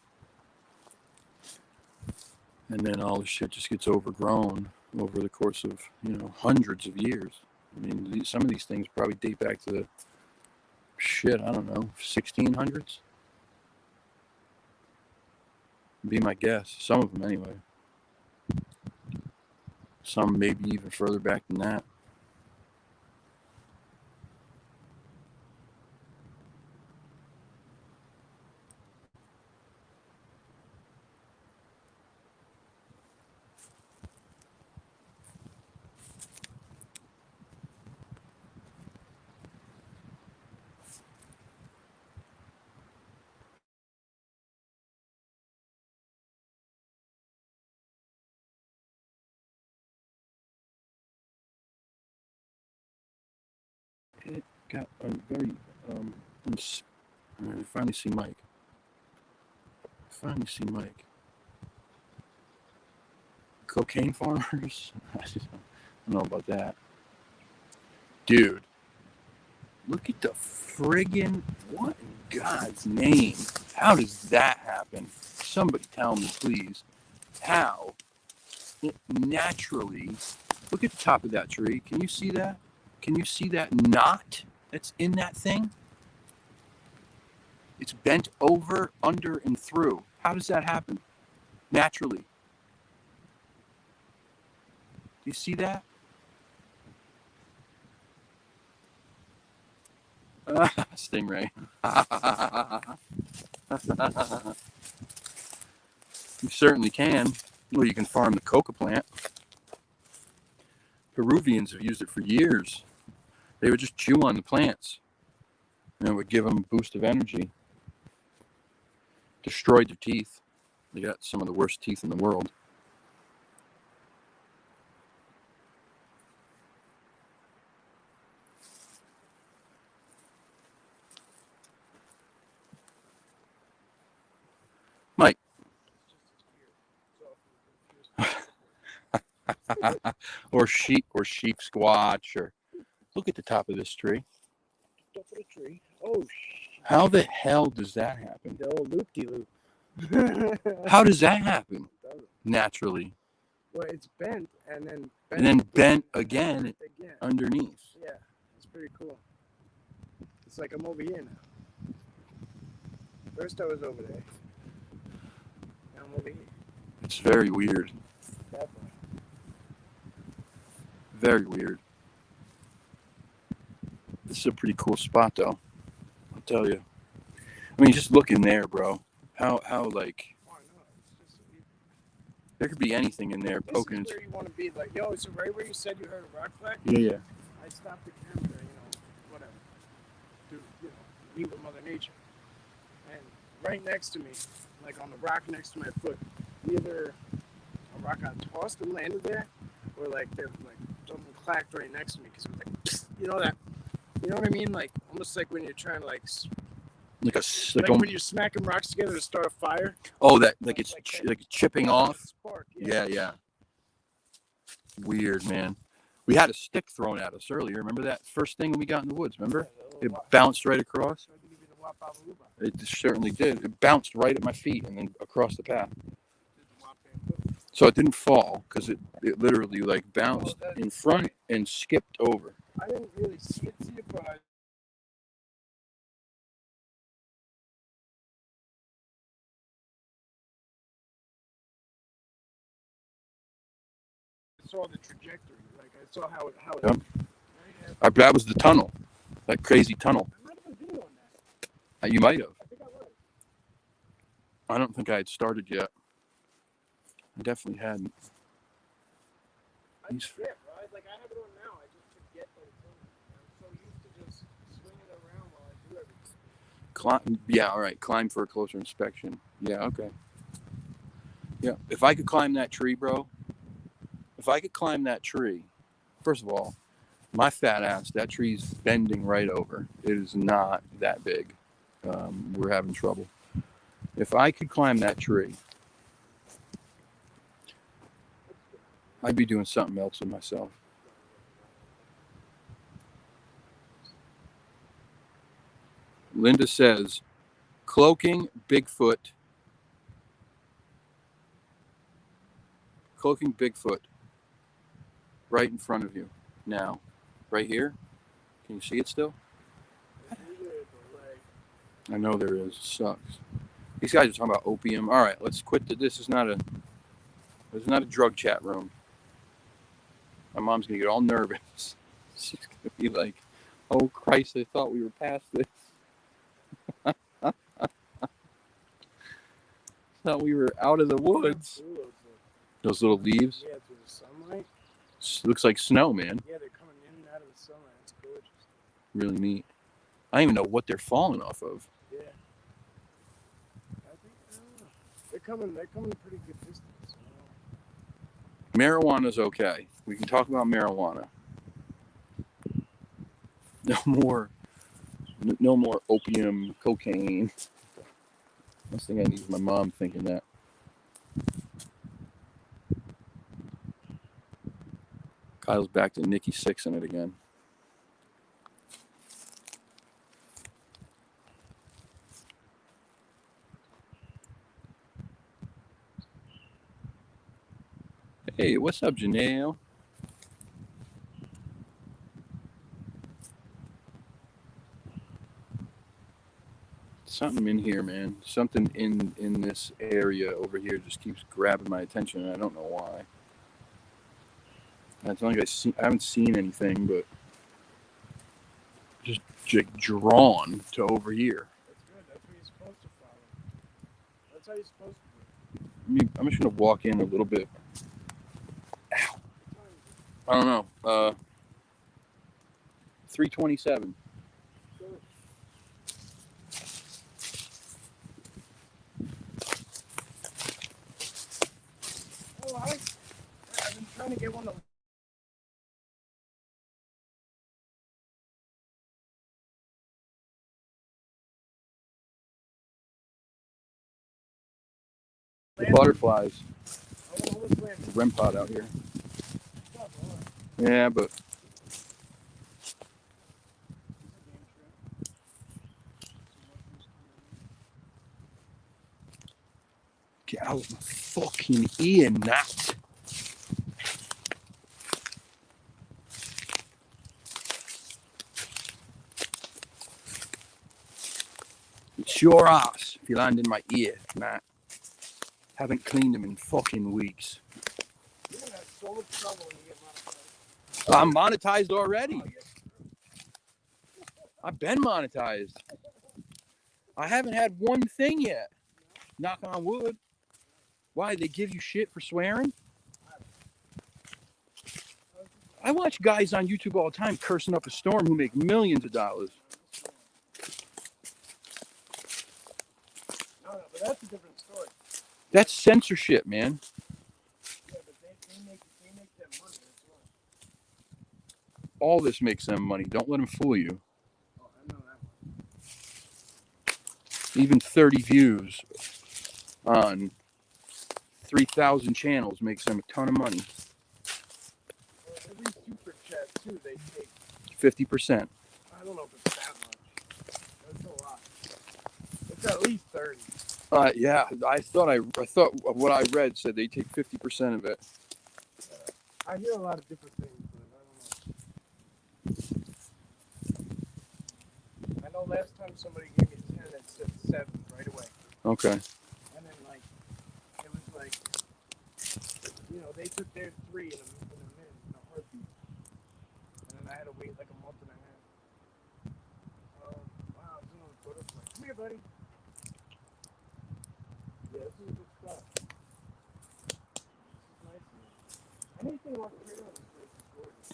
S1: And then all the shit just gets overgrown over the course of, hundreds of years. I mean, some of these things probably date back to the shit, I don't know, 1600s? Be my guess. Some of them anyway. Some maybe even further back than that. It got very, I finally see Mike. Cocaine farmers? I don't know about that. Dude, look at the friggin', what in God's name? How does that happen? Somebody tell me, please. How? It naturally, look at the top of that tree. Can you see that? Can you see that knot that's in that thing? It's bent over, under, and through. How does that happen? Naturally. you see that? Stingray. You certainly can. Well, you can farm the coca plant. Peruvians have used it for years. They would just chew on the plants, and it would give them a boost of energy. Destroyed their teeth. They got some of the worst teeth in the world. Mike. or sheep squatch, or look at the top of this tree.
S2: Top of the tree. Oh,
S1: how the hell does that happen?
S2: The old loop-de-loop.
S1: How does that happen? Naturally.
S2: Well, it's bent and then
S1: bent again underneath.
S2: Yeah, it's pretty cool. It's like I'm over here now. First I was over there. Now I'm over here.
S1: It's very weird.
S2: Definitely.
S1: Very weird. This is a pretty cool spot, though. I'll tell you. I mean, just look in there, bro. How like.
S2: Oh, no, it's just
S1: there could be anything in there poking.
S2: This is where you want to be. Like, yo, is it right where you said you heard a rock clack?
S1: Yeah.
S2: I stopped the camera, whatever. To, meet with Mother Nature. And right next to me, like on the rock next to my foot, either a rock got tossed and landed there, or like something clacked right next to me because it was like, you know what I mean? Like almost like when you're trying to like when you're smacking rocks together to start a fire.
S1: Oh, that like it's like chipping off.
S2: Spark.
S1: Yeah. Weird, man. We had a stick thrown at us earlier. Remember that first thing when we got in the woods? Remember? It bounced right across. It certainly did. It bounced right at my feet and then across the path. So it didn't fall because it literally like bounced in front and skipped over.
S2: I didn't really see it, but I saw the trajectory. Like I saw how it.
S1: Yep. That was the tunnel, that crazy tunnel.
S2: I might have been video on that.
S1: You might have.
S2: I think I was.
S1: I don't think I had started yet. I definitely hadn't.
S2: I forget, right? Like I have it on now. I just forget that it's on. I'm so used to just swinging it around while I do everything.
S1: Yeah, all right. Climb for a closer inspection. Yeah, okay. Yeah, if I could climb that tree, bro. If I could climb that tree, first of all, my fat ass, that tree's bending right over. It is not that big. We're having trouble. If I could climb that tree, I'd be doing something else with myself. Linda says, cloaking Bigfoot. Cloaking Bigfoot right in front of you now. Right here. Can you see it still? I know there is. It sucks. These guys are talking about opium. All right, let's quit. This is not a drug chat room. My mom's going to get all nervous. She's going to be like, oh, Christ, I thought we were past this. Thought we were out of the woods. Those little leaves?
S2: Yeah, through the sunlight.
S1: Looks like snow, man.
S2: Yeah, they're coming in and out of the sunlight. It's gorgeous.
S1: Really neat. I don't even know what they're falling off of.
S2: Yeah. I don't know. They're coming a pretty good distance.
S1: Marijuana's okay. We can talk about marijuana. No more opium, cocaine. Last thing I need is my mom thinking that. Kyle's back to Nikki Sixx in it again. Hey, what's up, Janelle? Something in here, man. Something in this area over here just keeps grabbing my attention, and I don't know why. I don't think I haven't seen anything, but just drawn to over here.
S2: That's good. That's what you're supposed to follow. That's how you're supposed to do.
S1: I'm just gonna walk in a little bit. Ow. I don't know. 3:27.
S2: Oh, I've been trying to get one of
S1: The butterflies.
S2: I want to land.
S1: REM pod out here. Yeah, but get out of my fucking ear, Nat. It's your ass if you land in my ear, Nat. Haven't cleaned them in fucking weeks.
S2: You're gonna have so much trouble when you get monetized.
S1: I'm monetized already. I've been monetized. I haven't had one thing yet. Knock on wood. Why? They give you shit for swearing? I watch guys on YouTube all the time cursing up a storm who make millions of dollars.
S2: No, but that's a different story.
S1: That's censorship, man.
S2: Yeah, but they make that money as well.
S1: All this makes them money. Don't let them fool you.
S2: Oh, I know that.
S1: Even 30 views on 3,000 channels makes them a ton of money.
S2: Well, every super chat too, they take
S1: 50%.
S2: I don't know if it's that much. That's a lot. It's at least 30.
S1: Yeah, I thought what I read said they take 50% of it.
S2: I hear a lot of different things, but I don't know. I know last time somebody gave me 10, it said 7 right away.
S1: Okay.
S2: And then it was they took their 3 in a minute, in a heartbeat. And then I had to wait like a month and a half. Wow, it's another butterfly. Come here, buddy. Yeah, this is good stuff. This is nice, man. Anything off the radio is gorgeous.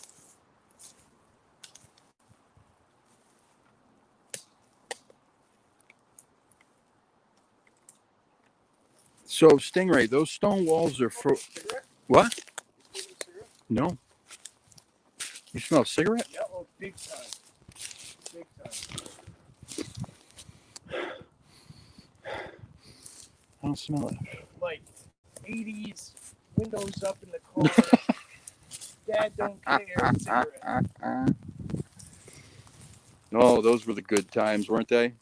S1: So, Stingray, those stone walls are for
S2: Cigarette?
S1: what?
S2: You smoking a cigarette?
S1: No. You smell a cigarette?
S2: Yeah, oh, big time. Big time.
S1: I don't smell it.
S2: Like 80s, windows up in the car. Dad don't care. Cigarette.
S1: Oh, those were the good times, weren't they?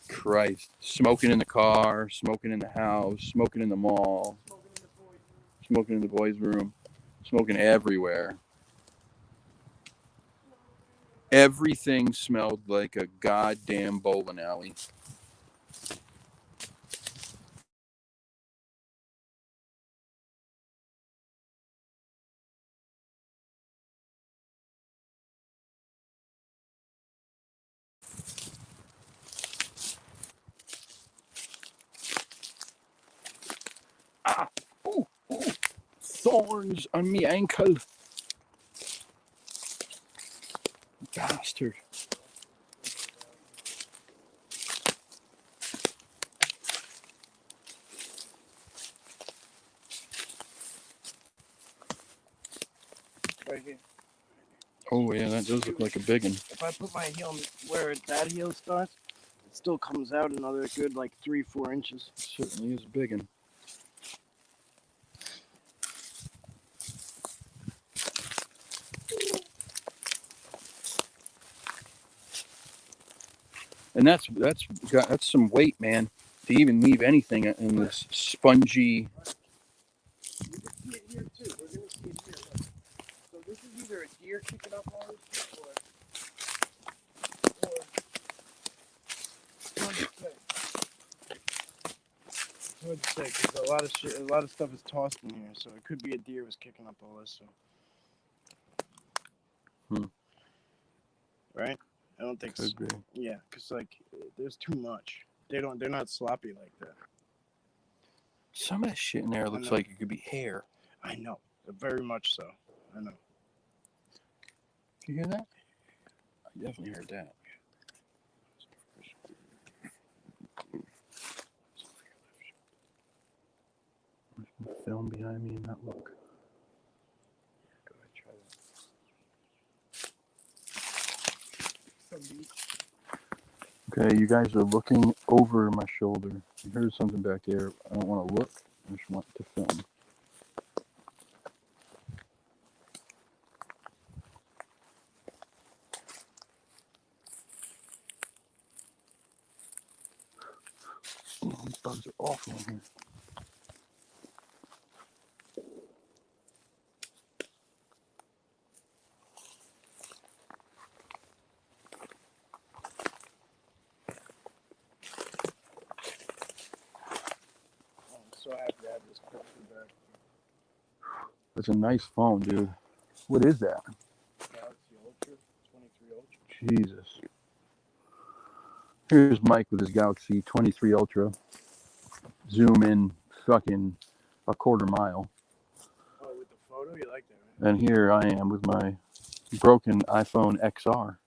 S1: Christ. Smoking in the car, smoking in the house, smoking in the mall,
S2: Smoking in the boys' room.
S1: smoking in the boys' room, smoking everywhere. Everything smelled like a goddamn bowling alley. Ah! Ooh, ooh. Thorns on me ankle. Bastard.
S2: Right here.
S1: Oh, yeah, that does look like a big one.
S2: If I put my heel where that heel starts, it still comes out another good 3-4 inches.
S1: Certainly is a big one. And that's some weight, man, to even leave anything in this spongy.
S2: You can see it here too. We're gonna see it here. Look. So this is either a deer kicking up all this shit or hard to say because a lot of stuff is tossed in here, so it could be a deer was kicking up all this. So, right? I don't think so.
S1: Could be.
S2: Yeah, because like there's too much. They're not sloppy like that.
S1: Some of that shit in there looks
S2: know.
S1: like it could be hair.
S2: I know, very much so. I know.
S1: You hear that? I definitely heard that. Film behind me and not look.
S2: Go ahead, try that.
S1: Okay, you guys are looking over my shoulder. You heard something back there. I don't want to look. I just want to film. Oh, these bugs are awful in here.
S2: I'm so happy to have this picture back.
S1: That's a nice phone, dude. What is that?
S2: Galaxy Ultra, 23 Ultra.
S1: Jesus. Here's Mike with his Galaxy 23 Ultra. Zoom in fucking a quarter mile.
S2: Oh, with the photo, you like that, right?
S1: And here I am with my broken iPhone XR.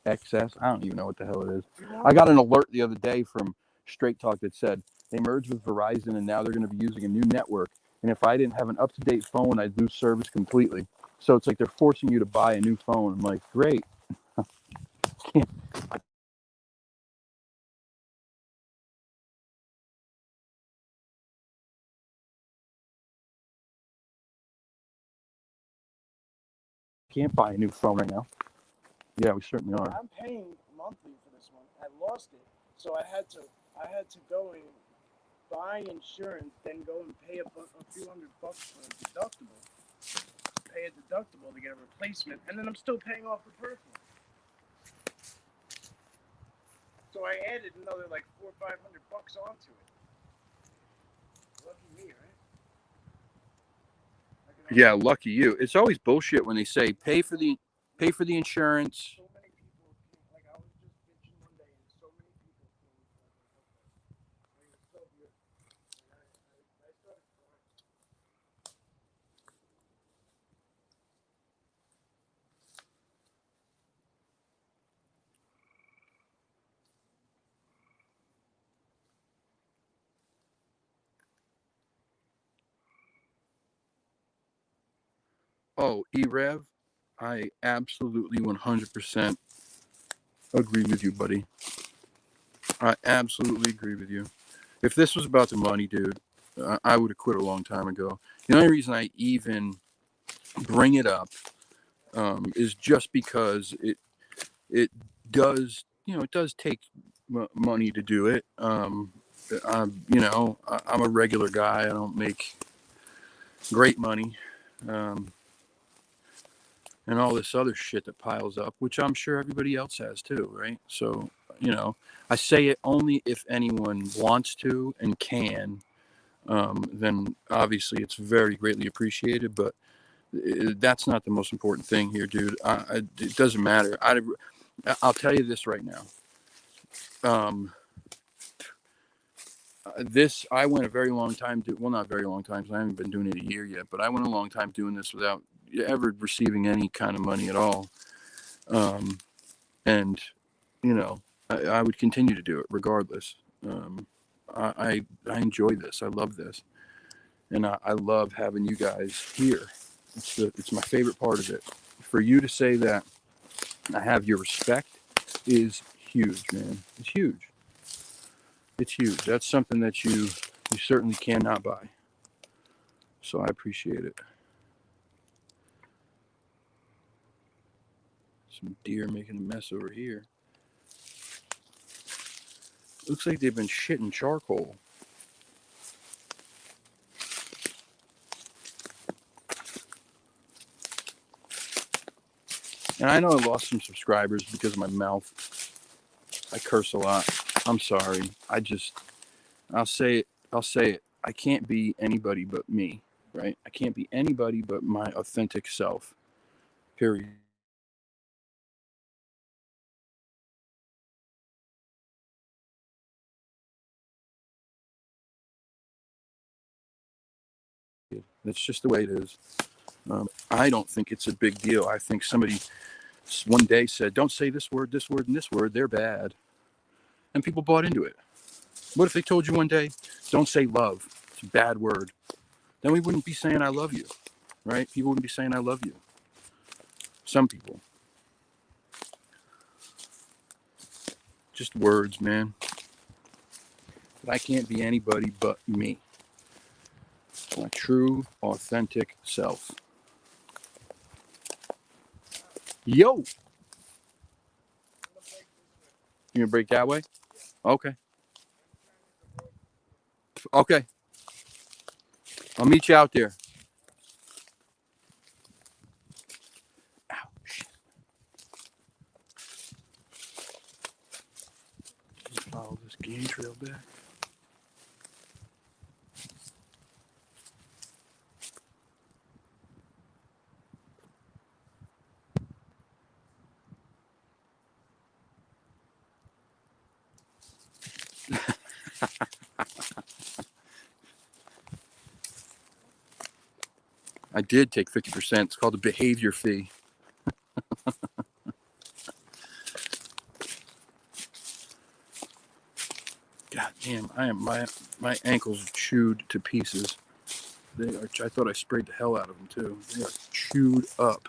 S1: XS? I don't even know what the hell it is. I got an alert the other day from Straight Talk that said they merged with Verizon and now they're going to be using a new network. And if I didn't have an up-to-date phone, I'd lose service completely. So it's like they're forcing you to buy a new phone. I'm like, great. Can't buy a new phone right now. Yeah, we certainly are.
S2: I'm paying monthly for this one. I lost it, so I had to go and buy insurance, then go and pay a few $100 for a deductible. Pay a deductible to get a replacement, and then I'm still paying off the first one. So I added another like $400 or $500 onto it. Lucky me, right?
S1: Yeah, lucky you. It's always bullshit when they say pay for the insurance.
S2: So many people, like I was just bitching one day, and so many people came and it was so good. And I started crying.
S1: Oh, E-Rev, I absolutely 100% agree with you, buddy. I absolutely agree with you. If this was about the money, dude, I would have quit a long time ago. The only reason I even bring it up is just because it does, it does take money to do it. I'm a regular guy. I don't make great money. And all this other shit that piles up, which I'm sure everybody else has too, right? So, I say it only if anyone wants to and can, then obviously it's very greatly appreciated, but that's not the most important thing here, dude. It doesn't matter. I'll tell you this right now. I went a very long time, well, not very long time, because I haven't been doing it a year yet, but I went a long time doing this without ever receiving any kind of money at all. And, I would continue to do it regardless. I enjoy this. I love this. And I love having you guys here. It's my favorite part of it. For you to say that I have your respect is huge, man. It's huge. It's huge. That's something that you certainly cannot buy. So I appreciate it. Some deer making a mess over here. Looks like they've been shitting charcoal. And I know I lost some subscribers because of my mouth. I curse a lot. I'm sorry. I'll say it I'll say it. I can't be anybody but me, right? I can't be anybody but my authentic self. Period. That's just the way it is. I don't think it's a big deal. I think somebody one day said, "Don't say this word, and this word. They're bad," and people bought into it. What if they told you one day, "Don't say love. It's a bad word." Then we wouldn't be saying "I love you," right? People wouldn't be saying "I love you." Some people. Just words, man. But I can't be anybody but me. My true, authentic self. Yo! You gonna break that way? Okay. Okay. I'll meet you out there. Ow, shit. Follow this game trail back. I did take 50%. It's called a behavior fee. God damn, my ankles are chewed to pieces. They are. I thought I sprayed the hell out of them too. They are chewed up.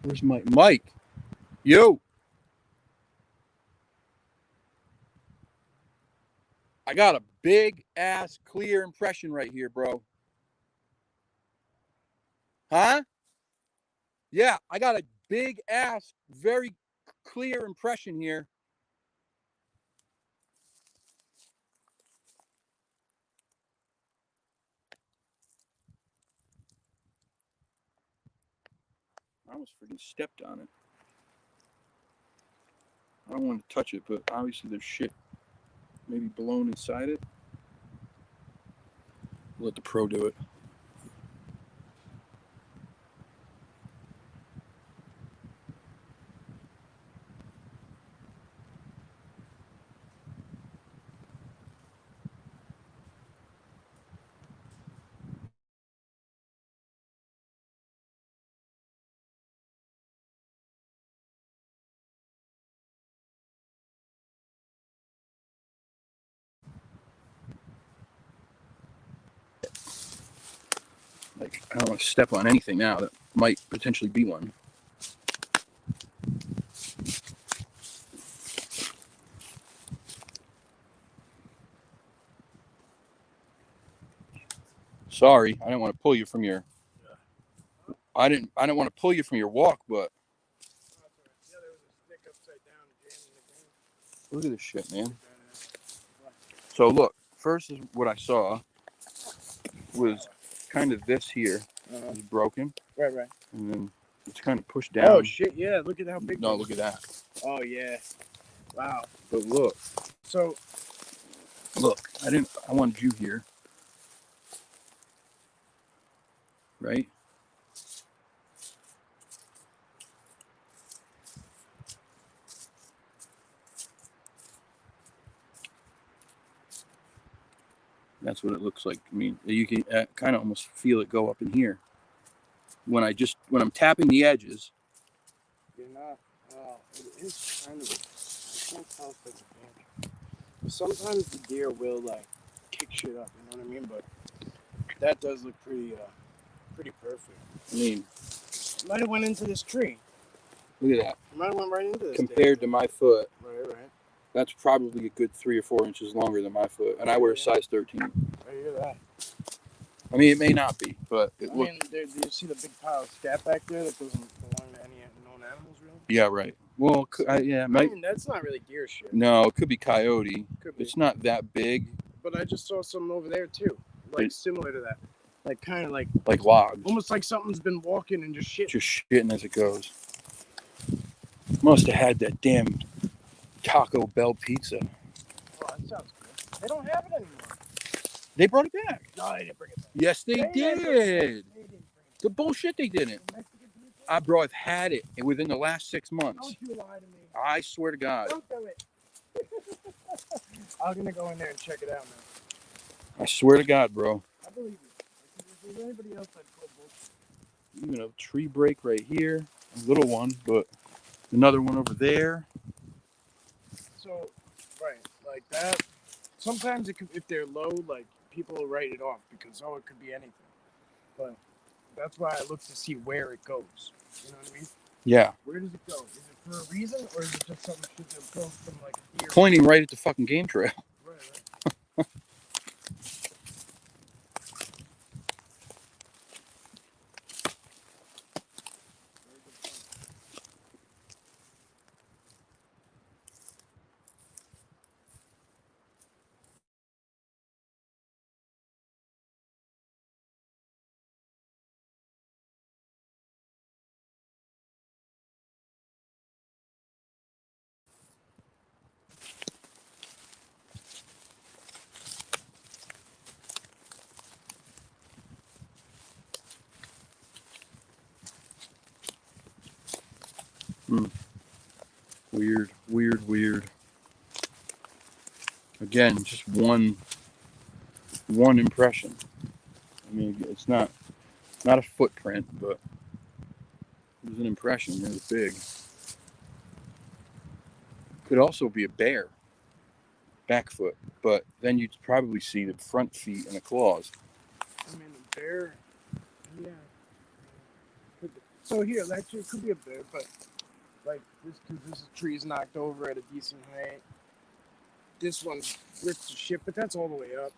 S1: Where's Mike? Mike, yo! I got a big ass clear impression right here, bro. Huh? Yeah, I got a big ass, very clear impression here. I almost freaking stepped on it. I don't want to touch it, but obviously there's shit maybe blown inside it. Let the pro do it. Like, I don't want to step on anything now that might potentially be one. Sorry, I didn't want to pull you from your. I didn't want to pull you from your walk, but look at this shit, man. So look, first is what I saw was kind of this here is broken.
S2: Right.
S1: And then it's kind of pushed down.
S2: Oh shit! Yeah, look at how big.
S1: No, look at that.
S2: Oh yeah. Wow.
S1: But look.
S2: So
S1: look, I wanted you here. Right? That's what it looks like. I mean, you can kind of almost feel it go up in here. When I'm tapping the edges.
S2: You're not. It is kind of. I can't tell if it's a deer. Sometimes the deer will like kick shit up. You know what I mean? But that does look pretty perfect.
S1: I mean,
S2: Might have went into this tree.
S1: look at that.
S2: Might have went right into this.
S1: Compared to my foot.
S2: Right.
S1: That's probably a good 3 or 4 inches longer than my foot, and I wear a size 13.
S2: I hear that.
S1: I mean, it may not be, but it
S2: I
S1: looks.
S2: mean, do you see the big pile of scat back there that doesn't belong to any known animals, really?
S1: Yeah, right. Well, yeah,
S2: I
S1: might.
S2: mean, that's not really deer shit.
S1: No, it could be coyote.
S2: Could be.
S1: It's not that big.
S2: But I just saw something over there too, like similar to that, like kind of like
S1: logs,
S2: almost like something's been walking and just shit.
S1: just shitting as it goes. Must have had that damn Taco Bell pizza.
S2: Oh, that sounds good. They don't have it anymore.
S1: They brought it back.
S2: No, they didn't bring it back.
S1: Yes, they
S2: They didn't bring it back.
S1: did.
S2: They didn't bring it
S1: The bullshit they didn't.
S2: back. Mexican pizza?
S1: Bro, I've had it within the last 6 months.
S2: Don't you lie to me.
S1: I swear to God.
S2: Don't do it. I'm gonna go in there and check it out now.
S1: I swear to God, bro.
S2: I believe you. If there's anybody else, I'd call bullshit.
S1: Even a tree break right here. A little one, but another one over there.
S2: So, right, like that. Sometimes it could, if they're low, like people will write it off because it could be anything. But that's why I look to see where it goes. You know what I mean?
S1: Yeah.
S2: Where does it go? Is it for a reason, or is it just some shit that goes from like a deer?
S1: Pointing right at the fucking game trail.
S2: Right. Very good point.
S1: Weird, weird, weird. Again, just one impression. I mean, it's not a footprint, but it was an impression. It was big. Could also be a bear, back foot, but then you'd probably see the front feet and the claws.
S2: I mean, a bear. Yeah. Could be. So here, actually, it could be a bear, but like this tree's knocked over at a decent height. This one's ripped to shit, but that's all the way up.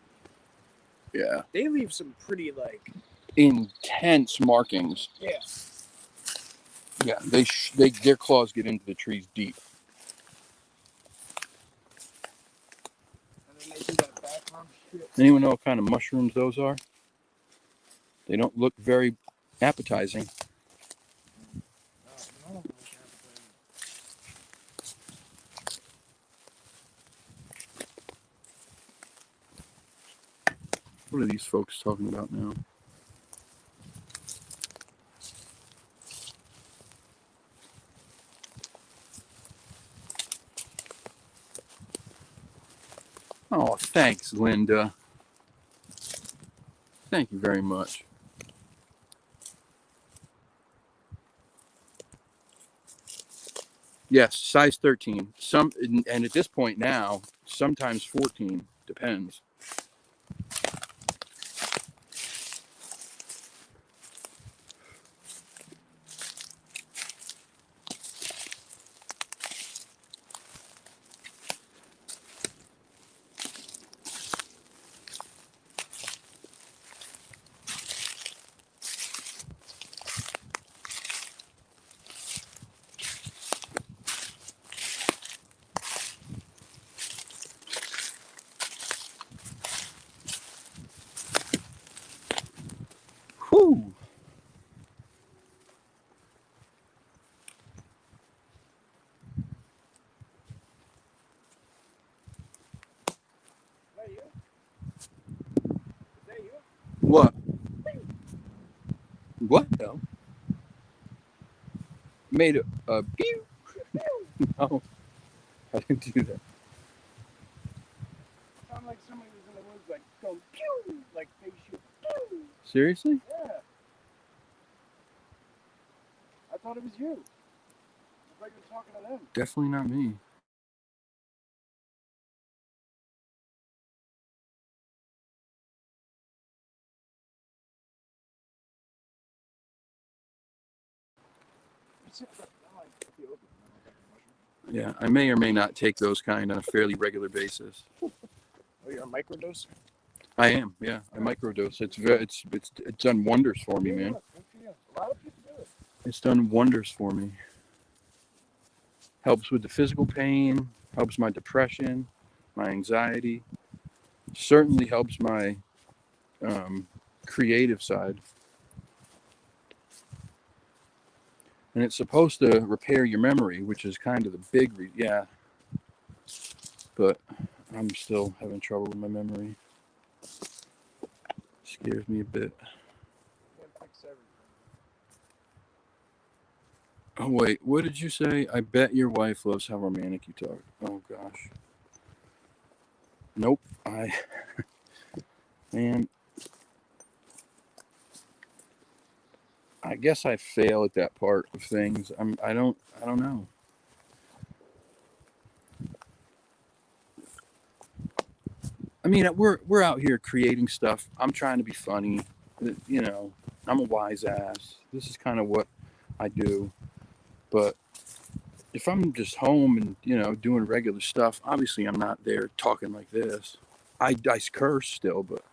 S1: Yeah.
S2: They leave some pretty like
S1: Intense markings.
S2: yeah.
S1: Yeah, their claws get into the trees deep.
S2: And then they do that back rub shit.
S1: Anyone know what kind of mushrooms those are? They don't look very appetizing.
S2: None of them look
S1: What are these folks talking about now? Oh, thanks, Linda. Thank you very much. Yes, size 13. And at this point now, sometimes 14. Depends. Whew.
S2: Is that you? Is that you?
S1: What? What? No. Made a pew. No, I didn't do that.
S2: Sound like somebody was in the woods, like go pew, like they shoot pew.
S1: Seriously?
S2: Yeah. I thought it was you. It's like you're talking to them.
S1: Definitely not me.
S2: Now I feel open.
S1: Yeah, I may or may not take those kind on a fairly regular basis.
S2: Oh, you're a microdose?
S1: I am, yeah. I microdose. It's done wonders for me, man.
S2: Good for you. A lot of people do it.
S1: It's done wonders for me. Helps with the physical pain, helps my depression, my anxiety. Certainly helps my creative side. And it's supposed to repair your memory, which is kind of the big yeah. But I'm still having trouble with my memory. Scares me a bit.
S2: Can't fix everything.
S1: Oh wait, what did you say? I bet your wife loves how romantic you talk. Oh gosh. Nope. Man, I guess I fail at that part of things. I don't know. I mean, we're out here creating stuff. I'm trying to be funny. You know, I'm a wise ass. This is kind of what I do. But if I'm just home and, doing regular stuff, obviously I'm not there talking like this. I curse still, but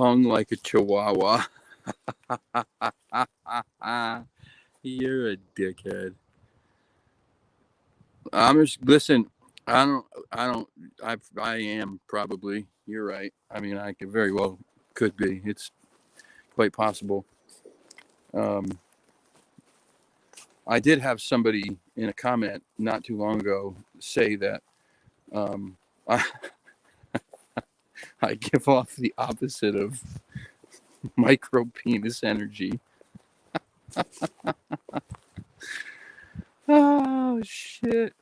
S1: hung like a chihuahua. You're a dickhead. I'm just listen. I am probably. You're right. I mean, I could very well could be. It's quite possible. Um, I did have somebody in a comment not too long ago say that I, I give off the opposite of micro penis energy. Oh shit!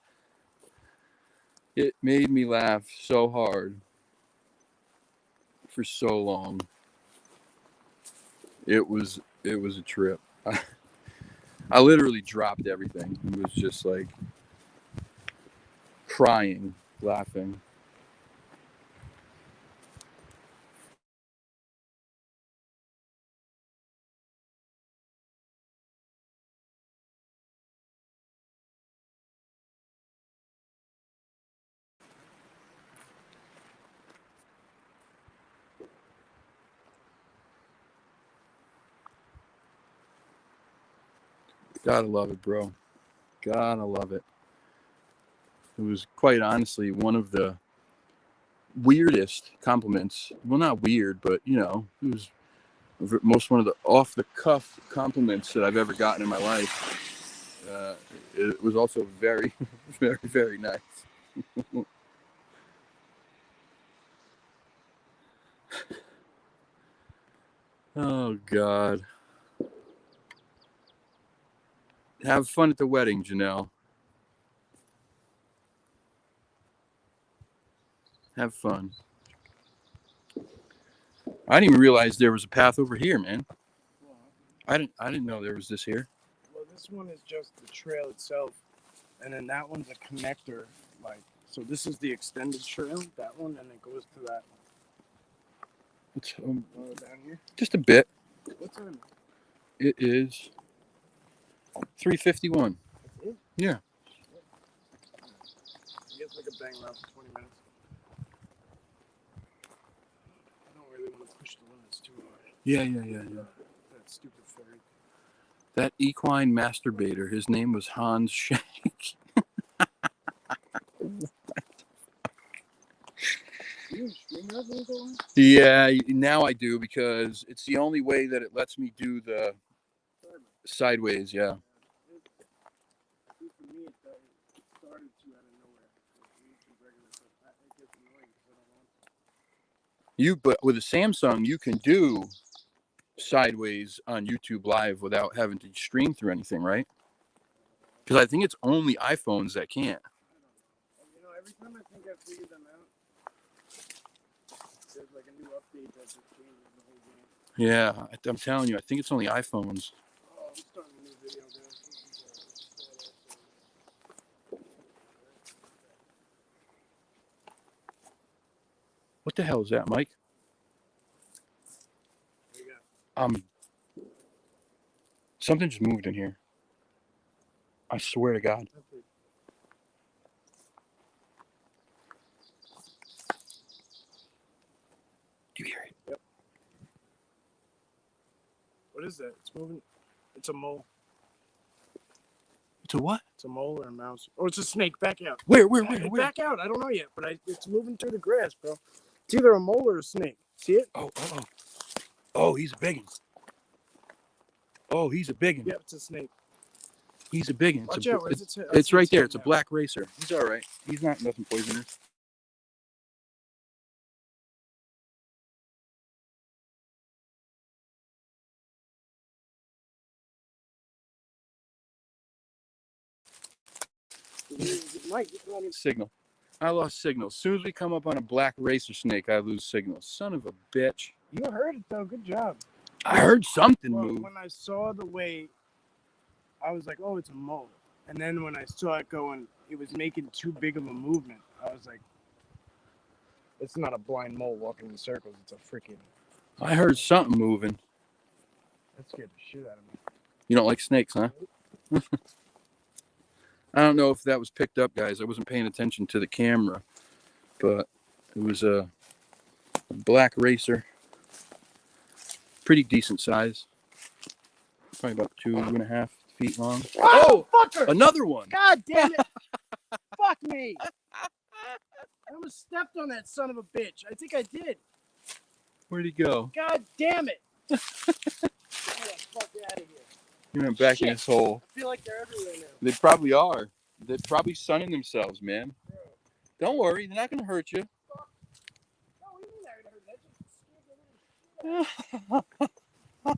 S1: It made me laugh so hard for so long. It was a trip. I literally dropped everything. It was just like crying, laughing. Gotta love it, bro. Gotta love it. It was quite honestly one of the weirdest compliments. Well, not weird, but it was one of the off the cuff compliments that I've ever gotten in my life. It was also very, very, very nice. Oh God. Have fun at the wedding, Janelle. Have fun. I didn't even realize there was a path over here, man.
S2: Well,
S1: I didn't know there was this here.
S2: well, this one is just the trail itself, and then that one's a connector. Like, so this is the extended trail, that one, and it goes to that
S1: It's
S2: one down here.
S1: just a bit.
S2: What's time?
S1: It is 3:51.
S2: That's it?
S1: Yeah.
S2: I guess I could bang around for 20 minutes. I don't really want to push the limits too hard.
S1: Yeah.
S2: That stupid fairy.
S1: That equine masturbator. His name was Hans Shank. Yeah, now I do because it's the only way that it lets me do the sideways. Yeah. But with a Samsung, you can do sideways on YouTube Live without having to stream through anything, right? Because I think it's only iPhones that can't.
S2: You know, every time I think I figured them out, there's like a new update that just changes the whole game.
S1: Yeah, I'm telling you, I think it's only iPhones.
S2: Oh, I'm starting a new video, guys.
S1: What the hell is that, Mike?
S2: There you go.
S1: Something just moved in here. I swear to God. Do you hear it?
S2: Yep. What is that? It's moving. It's a mole.
S1: It's a what?
S2: It's a mole or a mouse. Oh, it's a snake. Back out.
S1: Where?
S2: Back out. I don't know yet, but it's moving through the grass, bro. It's either a mole or a snake. See it?
S1: Oh, he's a big one. Oh, he's a big one.
S2: Yep, it's a snake.
S1: He's a big one.
S2: Watch out. Where's it?
S1: It's right there. It's a black racer. He's all right. He's not nothing poisonous.
S2: Mike,
S1: Signal. I lost signal. As soon as we come up on a black racer snake, I lose signal. Son of a bitch.
S2: you heard it though. Good job.
S1: I heard something
S2: Well,
S1: move.
S2: when I saw the way, I was like, "Oh, it's a mole." And then when I saw it going, it was making too big of a movement. I was like, "It's not a blind mole walking in circles. It's a freaking."
S1: I heard something moving.
S2: That scared the shit out of me.
S1: You don't like snakes, huh? I don't know if that was picked up, guys. I wasn't paying attention to the camera, but it was a black racer. Pretty decent size. Probably about 2.5 feet long.
S2: Oh, fucker!
S1: Another one.
S2: God damn it! Fuck me! I almost stepped on that son of a bitch. I think I did.
S1: Where'd he go?
S2: God damn it! Get the fuck out of here.
S1: He went back in
S2: Shit.
S1: his hole.
S2: I feel like they're everywhere now.
S1: They probably are. They're probably sunning themselves, man. Don't worry. They're not going to hurt you.
S2: No, we didn't hurt her. That just scared the living shit out of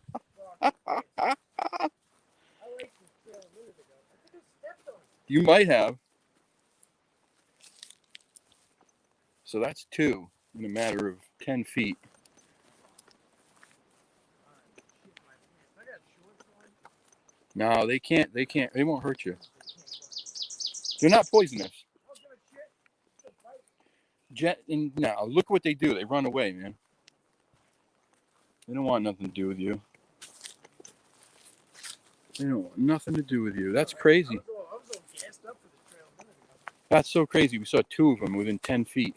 S2: me. I like this trail a minute ago. I think I stepped on it.
S1: You might have. So that's 2 in a matter of 10 feet.
S2: I got shorts on.
S1: No, they can't. They won't hurt you. They're not poisonous.
S2: I was gonna shit.
S1: Now, look what they do. They run away, man. They don't want nothing to do with you. They don't want nothing to do with you. That's crazy.
S2: I was all gassed up for the trail a minute ago.
S1: That's so crazy. We saw 2 of them within 10 feet.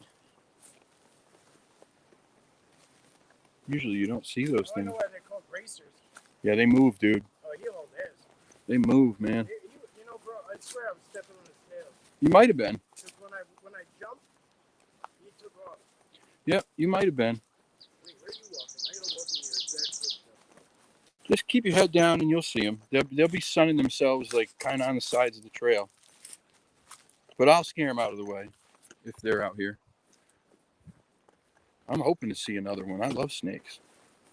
S1: Usually you don't see those
S2: I know
S1: things.
S2: why they're called racers.
S1: Yeah, they move, dude.
S2: Oh, he all theirs.
S1: They move, man.
S2: You know, bro, I swear I was stepping on his tail.
S1: You might have been.
S2: Because when I jumped, he took off.
S1: Yep, you might have been.
S2: Wait, where are you walking? I gotta walk in your exact footsteps.
S1: Just keep your head down and you'll see them. They'll be sunning themselves like kind of on the sides of the trail. But I'll scare them out of the way if they're out here. I'm hoping to see another one. I love snakes.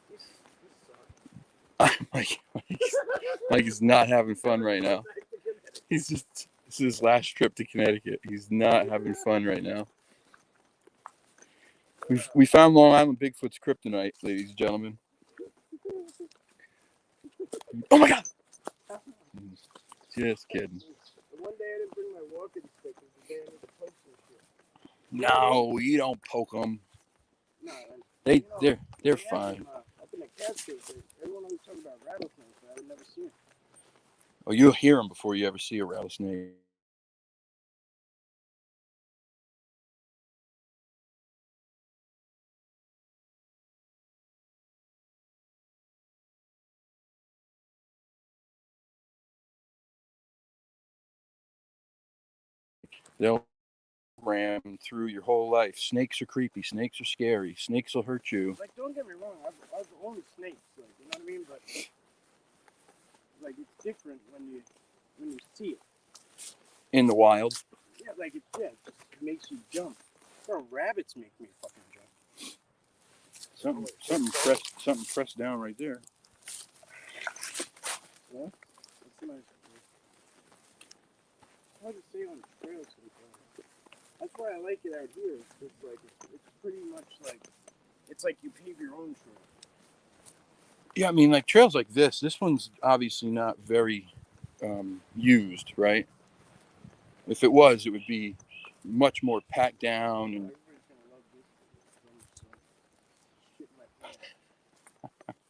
S2: This sucks.
S1: Mike is not having fun right now. This is his last trip to Connecticut. He's not having fun right now. We found Long Island Bigfoot's kryptonite, ladies and gentlemen. Oh my God! Just kidding.
S2: One day I didn't bring my walking stick because the day I need to poke some shit.
S1: No, you don't poke them.
S2: No,
S1: They're fine.
S2: Up in the Catskills, everyone always talking about rattlesnakes, but I would never see it.
S1: Oh, you'll hear them before you ever see a rattlesnake. They'll ram through your whole life. Snakes are creepy. Snakes are scary. Snakes will hurt you.
S2: Like, don't get me wrong, I've owned snakes, like, you know what I mean? But like, it's different when you see it.
S1: In the wild.
S2: Yeah, like it just makes you jump. Or rabbits make me fucking jump.
S1: Something pressed down right there.
S2: It's nice. Hard to say on the trail sometimes. That's why I like it out here. It's like it's pretty much like it's like you pave your own trail.
S1: Yeah, I mean, like trails like this. This one's obviously not very used, right? If it was, it would be much more packed down. And
S2: Everybody's gonna love this. Shit in my pants.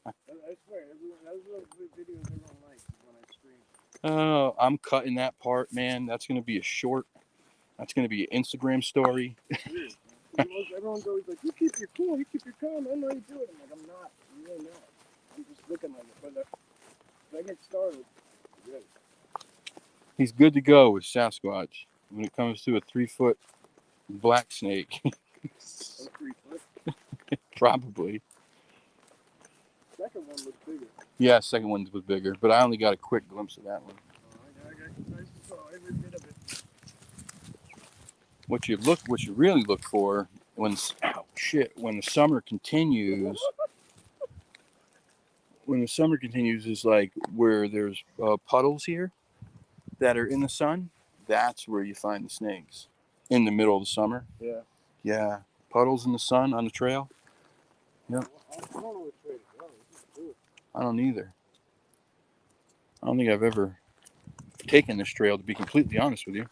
S2: I swear, everyone. Those are the videos everyone likes when I scream.
S1: oh, I'm cutting that part, man. That's gonna be a short. That's gonna be an Instagram story.
S2: Weird, man. Everyone's always like, "You keep your cool, you keep your calm. I know you do it." I'm like, "I'm not. I'm really not. I'm just looking like it." But if I get started, good.
S1: He's good to go with Sasquatch when it comes to a 3-foot black snake.
S2: That's 3 foot.
S1: Probably.
S2: Second one looks bigger.
S1: Yeah, second one was bigger, but I only got a quick glimpse of that one.
S2: I saw every bit of it.
S1: What you really look for when the summer continues. When the summer continues is like where there's puddles here that are in the sun. That's where you find the snakes in the middle of the summer.
S2: Yeah.
S1: Yeah, puddles in the sun on the trail.
S2: I don't know which way to go. This is cool.
S1: I don't either. I don't think I've ever taken this trail, to be completely honest with you.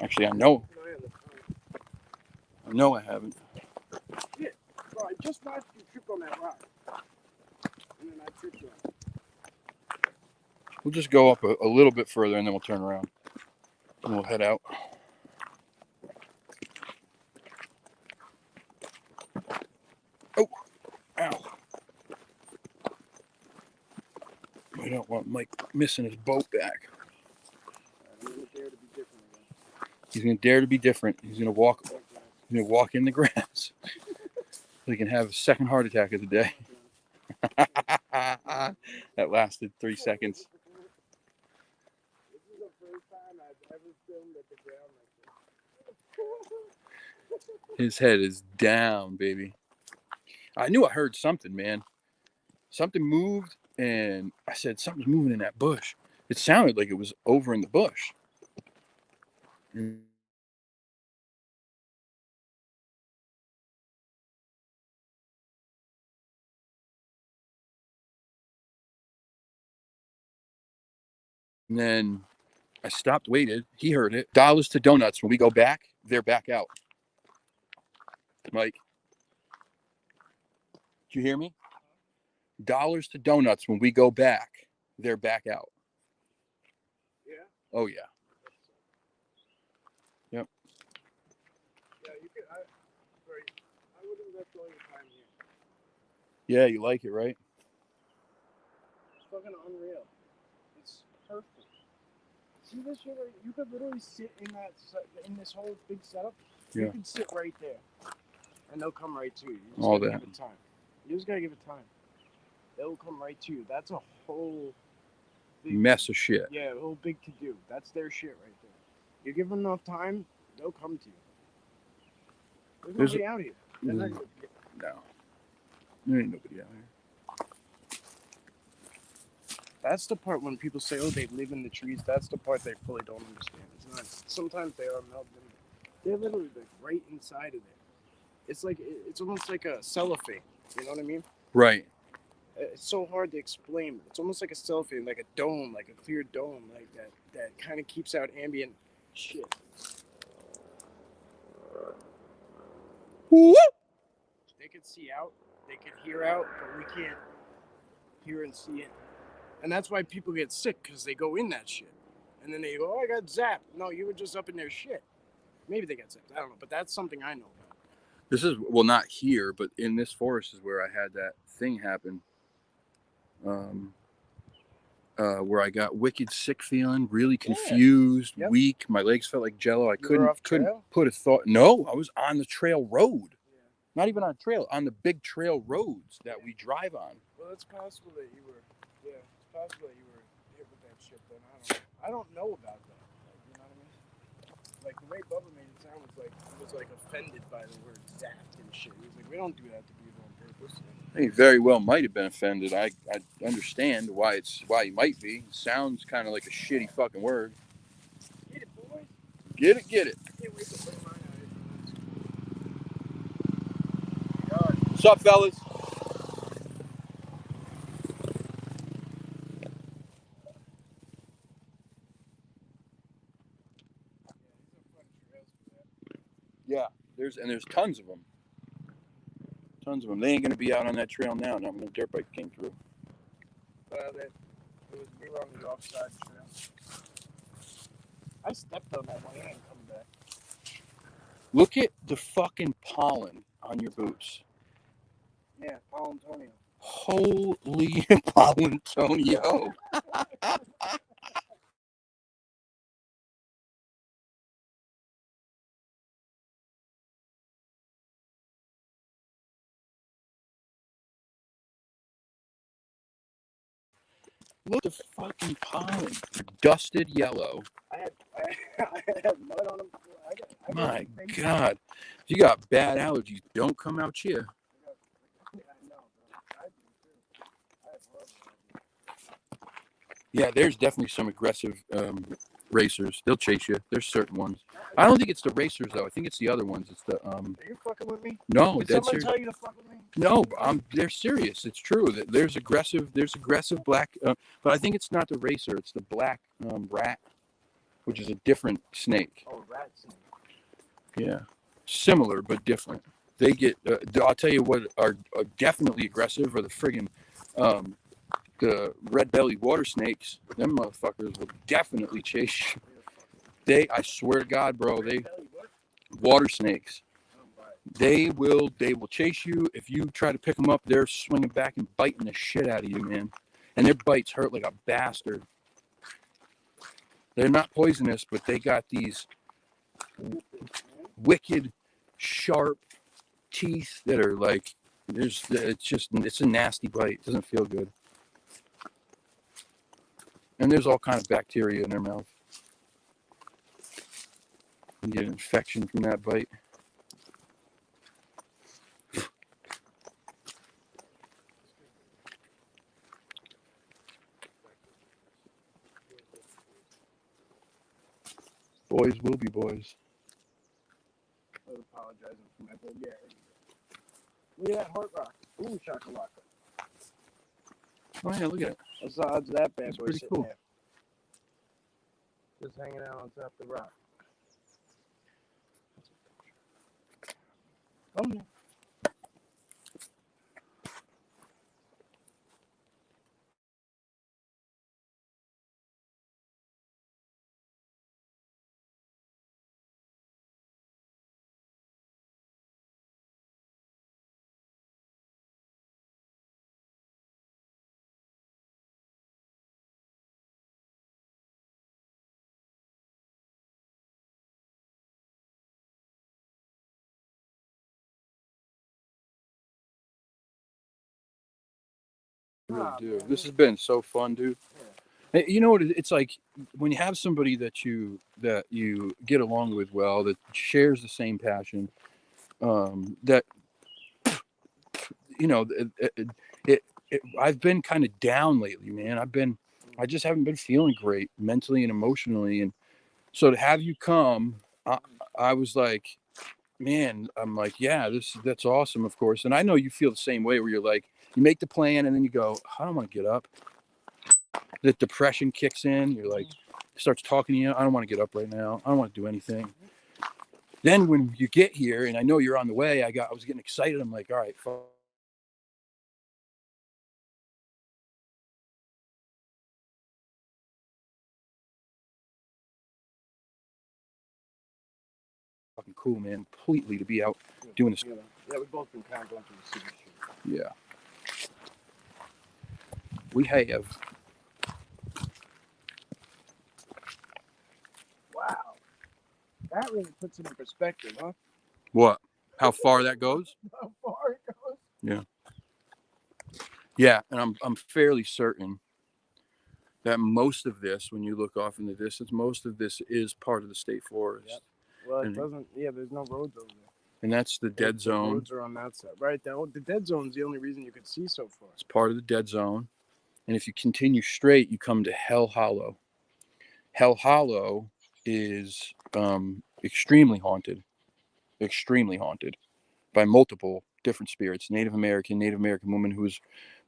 S1: Actually, I know I haven't.
S2: Yeah, bro, I just watched you trip on that rock. And then I tripped on it.
S1: We'll just go up a little bit further and then we'll turn around. And we'll head out. Oh, ow. We don't want Mike missing his boat back.
S2: I'm gonna dare to be different again.
S1: He's going to dare to be different. He's going to walk in the grass. So he can have a second heart attack of the day. That lasted 3 seconds.
S2: This is the first time I've ever filmed at the ground like this.
S1: His head is down, baby. I knew I heard something, man. Something moved, and I said, something's moving in that bush. It sounded like it was over in the bush. And then I stopped, waited. He heard it. Dollars to donuts. When we go back, they're back out. Mike, do you hear me? Dollars to donuts. When we go back, they're back out.
S2: Yeah?
S1: Oh, yeah. Yep.
S2: Yeah, you could. I would invest all your time here.
S1: Yeah, you like it, right?
S2: It's fucking unreal. It's perfect. See this shit? You could literally sit in this whole big setup.
S1: Yeah.
S2: You can sit right there, and they'll come right to you. You just
S1: All
S2: gotta
S1: that.
S2: give it time. You just gotta give it time. They'll come right to you. That's a whole big
S1: Mess of shit.
S2: Yeah, a whole big to do. That's their shit right there. You give them enough time, they'll come to you. There's nobody out here. They're not gonna get-
S1: No. There ain't nobody out here.
S2: That's the part when people say, "Oh, they live in the trees." That's the part they fully don't understand. It's not. Sometimes they are melting. They're literally like right inside of it. It's like it's almost like a cellophane. You know what I mean?
S1: Right.
S2: It's so hard to explain. It's almost like a cellophane, like a dome, like a clear dome, like that. That kind of keeps out ambient shit.
S1: Woo!
S2: They could see out, they could hear out, but we can't hear and see in. And that's why people get sick, because they go in that shit. And then they go, "Oh, I got zapped." No, you were just up in their shit. Maybe they got zapped. I don't know, but that's something I know about.
S1: This is, well, not here, but in this forest is where I had that thing happen. Where I got wicked sick feeling, really confused,
S2: Yep.
S1: weak. My legs felt like jello. I
S2: You were off
S1: couldn't
S2: trail?
S1: put a thought. No, I was on the trail road.
S2: Yeah.
S1: Not even on a trail, on the big trail roads that we drive on.
S2: Well, it's possible that you were. Yeah, it's possible that you were hit with that shit. Then I don't know about that. Like, you know what I mean? Like the way Bubba made it sound was like he was like offended by the word zapped and shit. He was like, "We don't do that to people on purpose."
S1: He very well might have been offended. I understand why he might be. It sounds kind of like a shitty fucking word.
S2: Get it, boys.
S1: Get it, get it.
S2: I can't wait to put mine out here.
S1: What's up, fellas? Yeah, there's tons of them. Tons of them. They ain't gonna be out on that trail now. Not when the dirt bike came through.
S2: We were on the offside trail. I stepped on that one and come back.
S1: Look at the fucking pollen on your boots.
S2: Yeah, Paul Antonio.
S1: Holy Paul Antonio. Look at the fucking pollen. Dusted yellow.
S2: I had mud on him. I
S1: My God. If you got bad allergies, don't come out here.
S2: I know, bro. I do too. I have horrible allergies.
S1: Yeah, there's definitely some aggressive racers. They'll chase you. There's certain ones. I don't think it's the racers though. I think it's the other ones. It's the
S2: Are you fucking with me?
S1: No,
S2: Did
S1: that's
S2: someone tell you to fuck with me?
S1: no. They're serious. It's true that there's aggressive black, but I think it's not the racer. It's the black rat, which is a different snake.
S2: Oh, rats.
S1: Yeah, similar but different. They get. I'll tell you what are definitely aggressive are the friggin' the red-bellied water snakes. Them motherfuckers will definitely chase you. I swear to God, bro, water snakes. They will chase you. If you try to pick them up, they're swinging back and biting the shit out of you, man. And their bites hurt like a bastard. They're not poisonous, but they got these wicked, sharp teeth that are like, it's a nasty bite. It doesn't feel good. And there's all kind of bacteria in their mouth. You get an infection from that bite. Boys will be boys.
S2: I was apologizing for my vulgarity. Look at that heart rock. Ooh, shakalaka.
S1: Oh yeah, look at it.
S2: What's the odds of that bad
S1: That's
S2: boy
S1: pretty
S2: sitting
S1: cool.
S2: there? Just hanging out on top of the rock. Come here.
S1: Dude, this has been so fun, dude. Hey, you know what? It's like when you have somebody that you get along with well, that shares the same passion. That you know, I've been kind of down lately, man. I just haven't been feeling great mentally and emotionally, and so to have you come, I was like, man, I'm like, yeah, that's awesome, of course. And I know you feel the same way, where you're like, you make the plan and then you go, I don't want to get up. The depression kicks in. You're like, starts talking to you. I don't want to get up right now. I don't want to do anything. Then when you get here, and I know you're on the way, I was getting excited. I'm like, all right, fucking cool, man. Completely to be out doing this.
S2: Yeah, we've both been kind of going through the same shit.
S1: Yeah. We have.
S2: Wow. That really puts it in perspective, huh?
S1: What? How far that goes?
S2: How far it goes?
S1: Yeah. Yeah, and I'm fairly certain that most of this, when you look off in the distance, most of this is part of the state forest.
S2: Yep. Well, it
S1: And-
S2: doesn't. Yeah, there's no roads over there.
S1: and that's the dead
S2: The
S1: zone.
S2: roads are on that side, right? The dead zone's the only reason you could see so far.
S1: It's part of the dead zone. And if you continue straight, you come to Hell Hollow. Hell Hollow is extremely haunted by multiple different spirits. Native American woman who was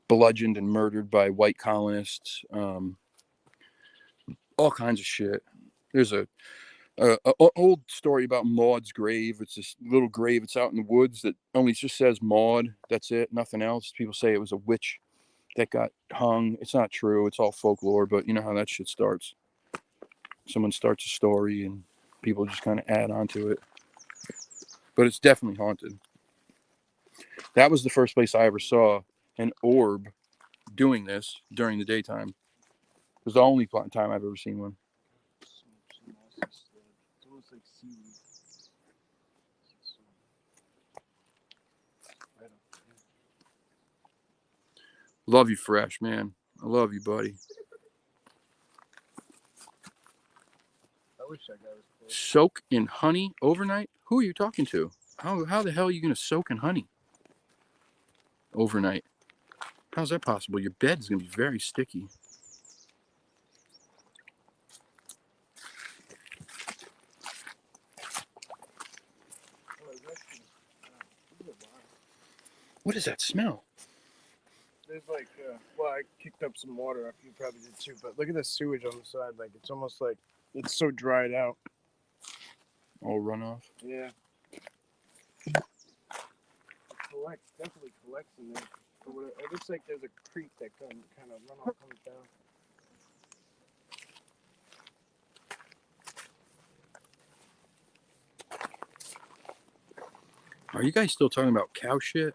S1: bludgeoned and murdered by white colonists. All kinds of shit. There's a old story about Maud's grave. It's this little grave. It's out in the woods that only just says Maud. That's it. Nothing else. People say it was a witch that got hung. It's not true. It's all folklore, but you know how that shit starts. Someone starts a story and people just kind of add on to it. But it's definitely haunted. That was the first place I ever saw an orb doing this during the daytime. It was the only time I've ever seen one.
S2: It's almost like seaweed.
S1: Love you, Fresh, man. I love you, buddy.
S2: I wish that guy was close.
S1: Soak in honey overnight? Who are you talking to? How the hell are you going to soak in honey overnight? How's that possible? Your bed's going to be very sticky. What is that smell?
S2: There's like, well, I kicked up some water. You probably did too. But look at the sewage on the side. Like, it's almost like it's so dried out.
S1: All runoff?
S2: Yeah. Definitely collects in there. It looks like there's a creek that kind of runoff comes down.
S1: Are you guys still talking about cow shit?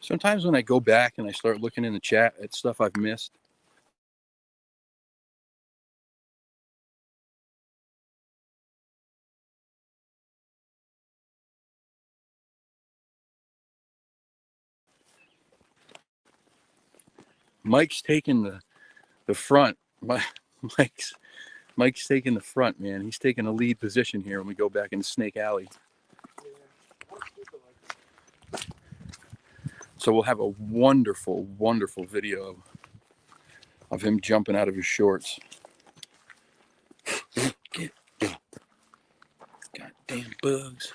S1: Sometimes when I go back and I start looking in the chat at stuff I've missed, Mike's taking the front. Mike's taking the front, man. He's taking a lead position here when we go back into Snake Alley. So we'll have a wonderful, wonderful video of him jumping out of his shorts. Get. Goddamn bugs.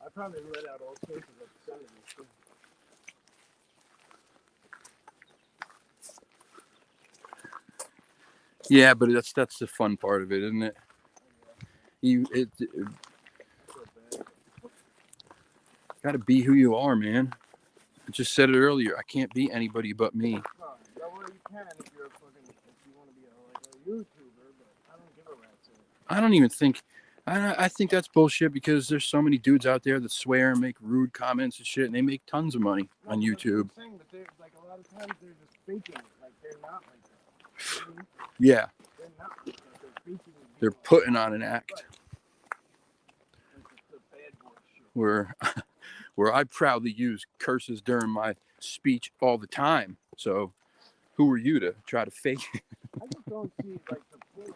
S2: I probably let out all sorts of obscenities too.
S1: Yeah, but that's the fun part of it, isn't it? Gotta be who you are, man. I just said it earlier. I can't be anybody but me.
S2: No, well, you can if you're a fucking, if you want to be a YouTuber, but I don't give a rat's ass.
S1: I don't even think. I think that's bullshit because there's so many dudes out there that swear and make rude comments and shit, and they make tons of money on YouTube.
S2: I'm saying, but they're like a lot of times they're just faking it. Like they're not like that. You know what I mean?
S1: Yeah,
S2: They're not like that. They're faking it.
S1: they're putting on an act.
S2: Right. It's the bad boy shit.
S1: Where I proudly use curses during my speech all the time. So, who are you to try to fake it?
S2: I just don't see like the point.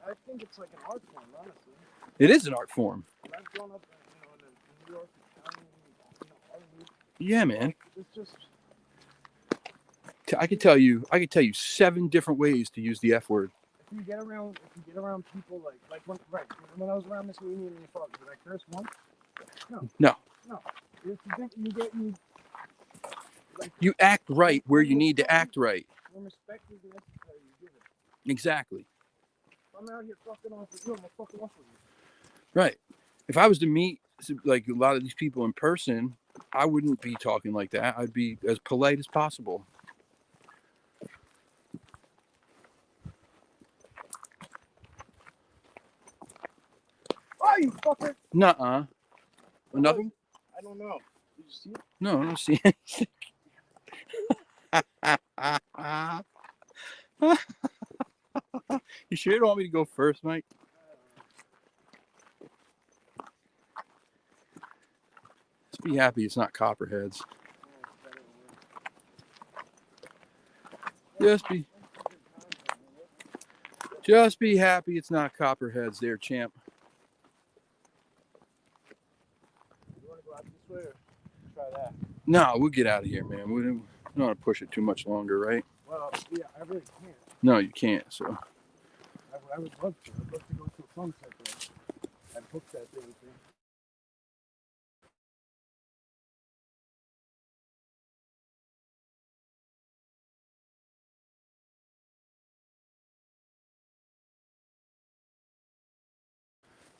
S2: I think it's like an art form, honestly.
S1: It is an art form.
S2: I've grown up, in New York, Italian, art.
S1: Yeah, man.
S2: It's just.
S1: I could tell you 7 different ways to use the F word.
S2: If you get around people like when I was around Miss Weenie and your father, did I curse once?
S1: No.
S2: If you think you
S1: You act right where you need to act right.
S2: when respect is necessary, you give it.
S1: Exactly.
S2: If I'm out here fucking off with you, I'm gonna fucking off with you.
S1: Right. If I was to meet like a lot of these people in person, I wouldn't be talking like that. I'd be as polite as possible.
S2: Oh, you fucker!
S1: Nuh-uh. Nothing?
S2: I don't know. Did you see it?
S1: No, I don't see anything. You sure you don't want me to go first, Mike? Just be happy it's not copperheads. Just be happy it's not copperheads there, champ.
S2: You want to go out this way or try that?
S1: No, we'll get out of here, man. We don't want to push it too much longer, right?
S2: Well, yeah, I really can't.
S1: No, you can't. So
S2: I would love to. I'd love to go to a sunset though. I'd book that damn thing.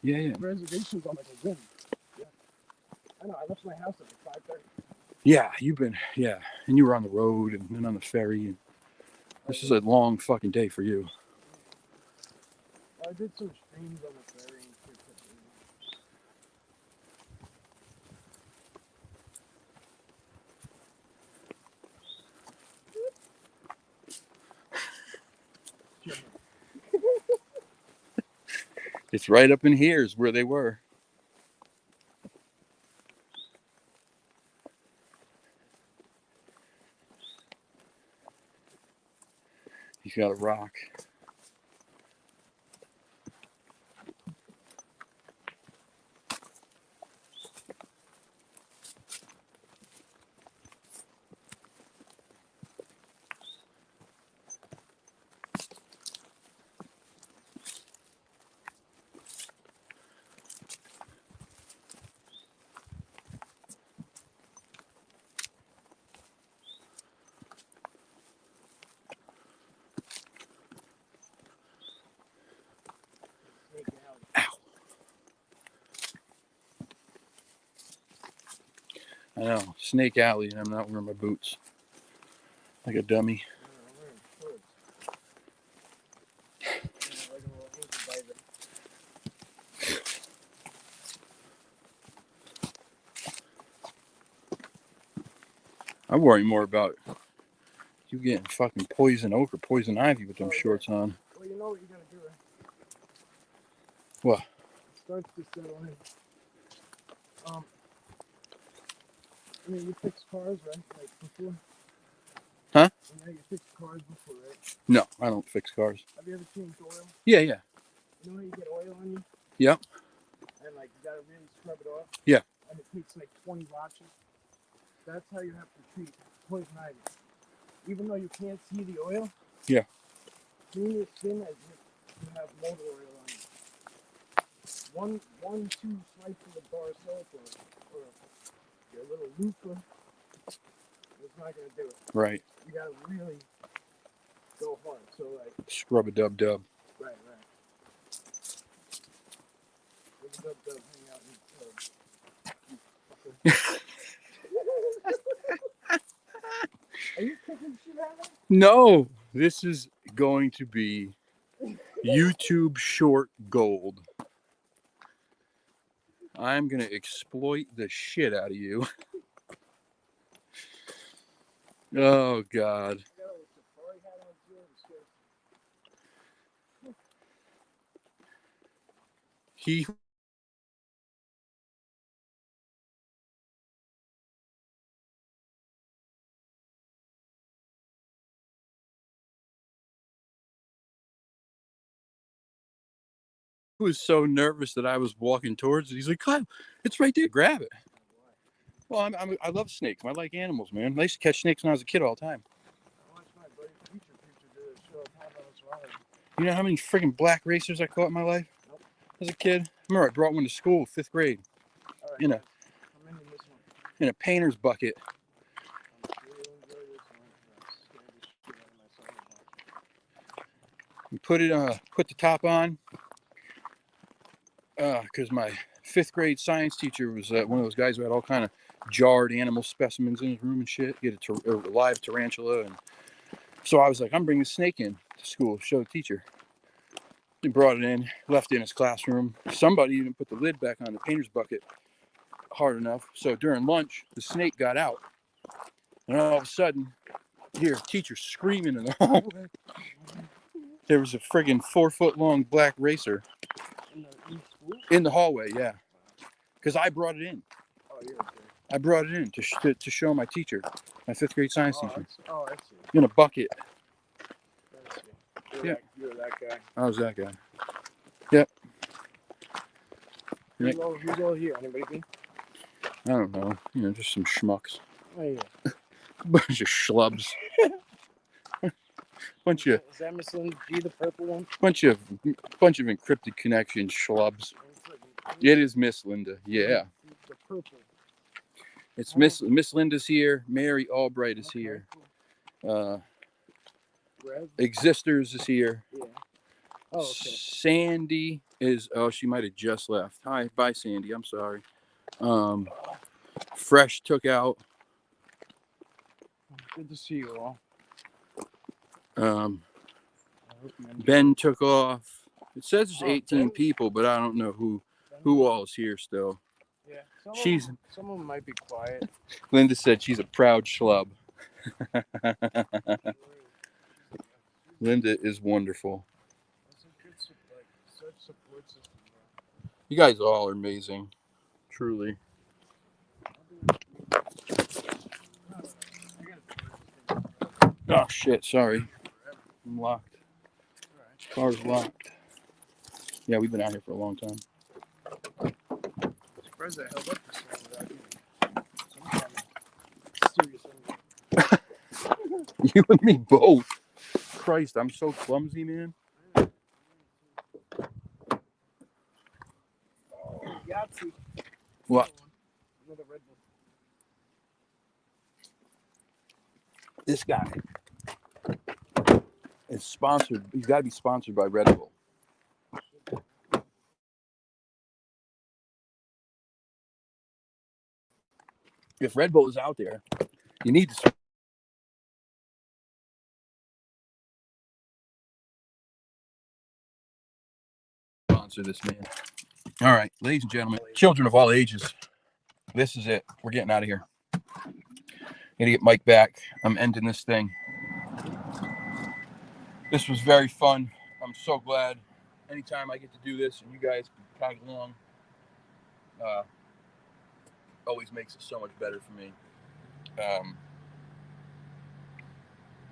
S1: yeah.
S2: Reservations on like a whim. Yeah. I know. I left my house at like 5:30.
S1: Yeah, and you were on the road and then on the ferry. And this is a long fucking day for you.
S2: I did some streams on the ferry and shit.
S1: It's right up in here is where they were. You got a rock. I know. Snake Alley, and I'm not wearing my boots. Like a dummy. I worry more about you getting fucking poison oak or poison ivy with them shorts on.
S2: Well, you know what you're gonna do, right?
S1: What?
S2: It starts to settle in. I mean, you fixed cars, right? Like before?
S1: Huh?
S2: You fixed cars before, right?
S1: No, I don't fix cars.
S2: Have you ever changed oil?
S1: Yeah.
S2: You know how you get oil on you?
S1: Yep.
S2: And like you gotta really scrub it off?
S1: Yeah.
S2: And it takes like 20 washes. That's how you have to treat poison ivy. Even though you can't see the oil,
S1: yeah,
S2: clean your skin as if you have motor oil on you. Two slices of bar soap or your little loofah, it's not gonna do it.
S1: Right.
S2: You gotta really go hard. So like
S1: scrub a dub.
S2: Right. With the dub hang out in the tub. Are you kicking shit out of me?
S1: No, this is going to be YouTube short gold. I'm going to exploit the shit out of you. Oh, God. He was so nervous that I was walking towards it. He's like, Kyle, it's right there. Grab it. Well, I love snakes. I like animals, man. I used to catch snakes when I was a kid all the time.
S2: I watched my buddy Preacher do a show of how those walleyes.
S1: You know how many freaking black racers I caught in my life?
S2: Nope.
S1: As a kid? I remember I brought one to school, 5th grade.
S2: All right,
S1: in a painter's bucket. You put the top on, because my 5th grade science teacher was one of those guys who had all kind of jarred animal specimens in his room and shit. He had a live tarantula, and so I was like, I'm bringing a snake in to school to show the teacher. He brought it in, left it in his classroom. Somebody even put the lid back on the painter's bucket hard enough, so during lunch the snake got out, and all of a sudden hear a teacher screaming in the hallway. There was a friggin' 4-foot-long black racer
S2: In school?
S1: in the hallway, yeah. Because I brought it in.
S2: Oh, you're okay.
S1: I brought it in to show my teacher, my 5th grade science teacher.
S2: I see.
S1: In a bucket.
S2: I see.
S1: Yeah.
S2: You're that guy.
S1: I was that guy. Yep.
S2: Who's all here? Anybody be?
S1: I don't know. You know, just some schmucks.
S2: Oh, yeah.
S1: Bunch of schlubs. Bunch of
S2: Is that Miss Linda G, the purple one?
S1: bunch of encrypted connection schlubs. It is Miss Linda. Yeah.
S2: The purple.
S1: It's Miss Linda's here. Mary Albright is here. Existers is here.
S2: Yeah. Oh, okay.
S1: Sandy is. Oh, she might have just left. Hi, bye, Sandy. I'm sorry. Fresh took out.
S2: Good to see you all.
S1: Ben took off. It says there's 18
S2: Ben?
S1: people, but I don't know who all is here still.
S2: Yeah. Some of them might be quiet.
S1: Linda said she's a proud schlub. Linda is wonderful.
S2: That's a good such support system.
S1: You guys all are amazing. Truly. Oh shit, sorry. I'm locked. Car's locked. Yeah, we've been out here for a long time.
S2: Surprised I held up this long without you. Some kind of serious.
S1: You and me both. Christ, I'm so clumsy, man.
S2: Yahtzee.
S1: What?
S2: Another Red Bull.
S1: This guy is sponsored. He's got to be sponsored by Red Bull. If Red Bull is out there, you need to sponsor this man. All right, ladies and gentlemen, children of all ages, this is it. We're getting out of here. Gonna get Mike back. I'm ending this thing. This was very fun. I'm so glad. Anytime I get to do this and you guys can tag along, always makes it so much better for me.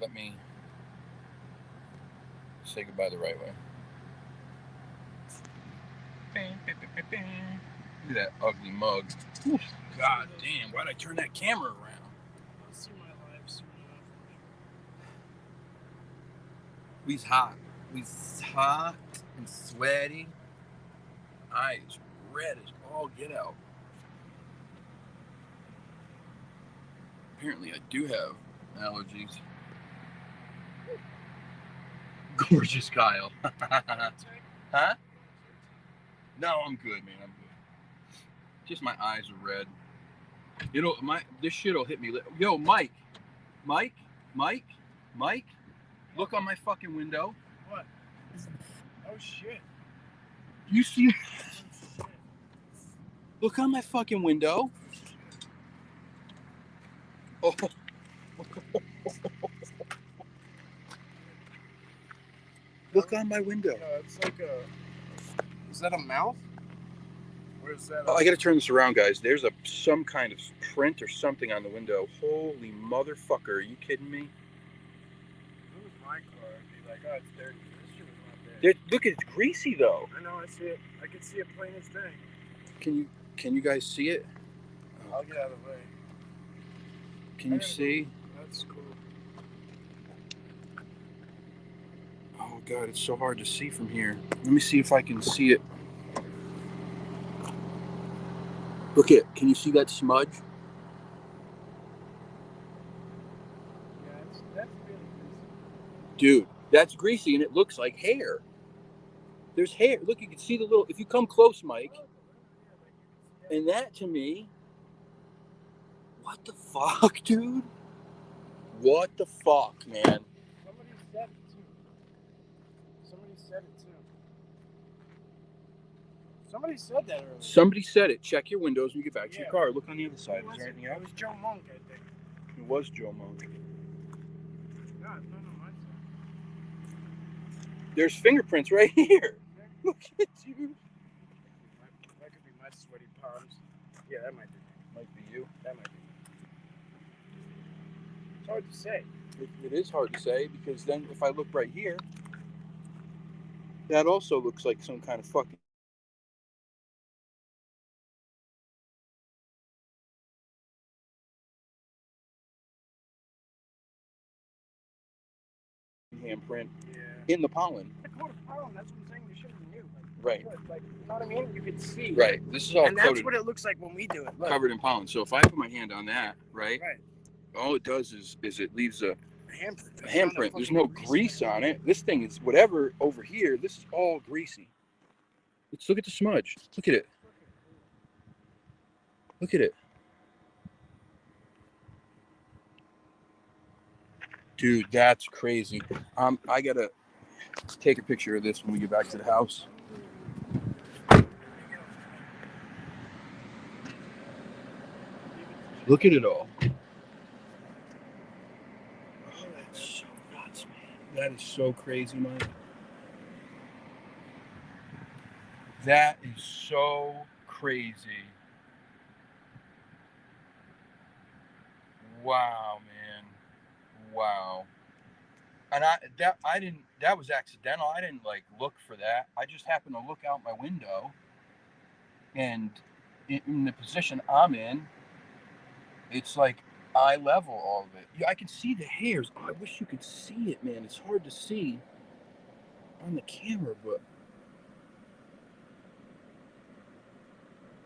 S1: Let me say goodbye the right way. Look at that ugly mug. Oof, God damn, why'd I turn that camera around?
S2: I'll see my life soon enough.
S1: We's hot. We's hot and sweaty. Eyes red as all get out. Apparently I do have allergies. Gorgeous Kyle. Huh? No, I'm good, man. I'm good. Just my eyes are red. This shit'll hit me. Yo, Mike. Look on my fucking window.
S2: What? Oh shit.
S1: You see? Look on my fucking window. Oh. Look on my window.
S2: It's like a. Is that a mouth? Or is that?
S1: Oh, I gotta turn this around, guys. There's some kind of print or something on the window. Holy motherfucker! Are you kidding me?
S2: If it was my car, I'd be like, oh, it's dirty. This shit was not there.
S1: Look, it's greasy though.
S2: I know. I see it. I can see it plain as day.
S1: Can you guys see it?
S2: I'll get out of the way.
S1: Can you see?
S2: That's cool.
S1: Oh God, it's so hard to see from here. Let me see if I can see it. Look it. Can you see that smudge?
S2: Yeah, that's really greasy.
S1: Dude, that's greasy and it looks like hair. There's hair. Look, you can see the little. If you come close, Mike, and that to me. What the fuck, dude? What the fuck, man?
S2: Somebody said it too. Somebody said that earlier.
S1: Somebody said it. Check your windows when you get back to your car. Look on the other side. Is there anything
S2: It
S1: else?
S2: was Joe Monk, I think.
S1: It was Joe Monk.
S2: not. No, my side.
S1: There's fingerprints right here. Look at you.
S2: That could be my sweaty palms. Yeah, that might be.
S1: Might be you.
S2: That might be. It's hard to say.
S1: It is hard to say because then if I look right here, that also looks like some kind of fucking handprint
S2: Yeah.
S1: in the pollen.
S2: The coat of pollen, that's what I'm saying. You should have knew.
S1: Right.
S2: Like, you know what I mean? You could see.
S1: Right. This is all
S2: And that's
S1: coated,
S2: what it looks like when we do it. Look.
S1: covered in pollen. So if I put my hand on that, right,
S2: Right.
S1: all it does is it leaves a
S2: Handprint.
S1: handprint. There's no grease on it. This thing is whatever over here. This is all greasy. Let's look at the smudge. Look at it. Look at it. Dude, that's crazy. I gotta take a picture of this when we get back to the house. Look at it all. Oh, that's so nuts, man. That is so crazy, Mike. That is so crazy. Wow, man. Wow. And that was accidental. I didn't like look for that. I just happened to look out my window, and in the position I'm in, it's like eye level all of it. Yeah, I can see the hairs. Oh, I wish you could see it, man. It's hard to see on the camera, but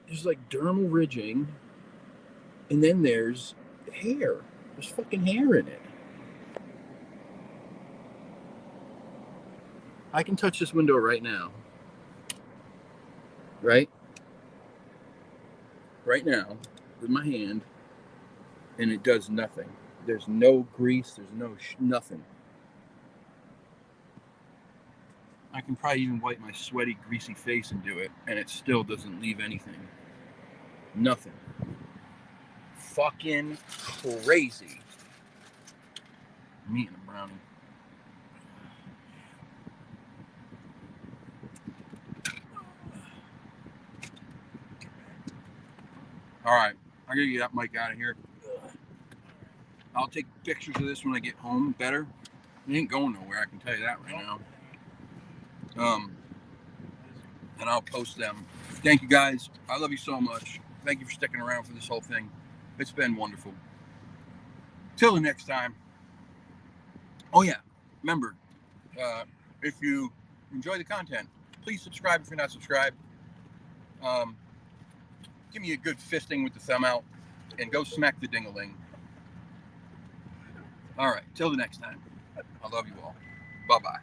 S1: there's like dermal ridging, and then there's hair. There's fucking hair in it. I can touch this window right now. Right now with my hand, and it does nothing. There's no grease. There's no nothing. I can probably even wipe my sweaty, greasy face and do it, and it still doesn't leave anything. Nothing. Fucking crazy. I'm eating a brownie. All right, I gotta get that mic out of here. I'll take pictures of this when I get home better. It ain't going nowhere, I can tell you that right now. And I'll post them. Thank you guys. I love you so much. Thank you for sticking around for this whole thing. It's been wonderful. Till the next time. Oh yeah, remember, if you enjoy the content, please subscribe if you're not subscribed. Give me a good fisting with the thumb out and go smack the ding-a-ling. All right, till the next time. I love you all. Bye-bye.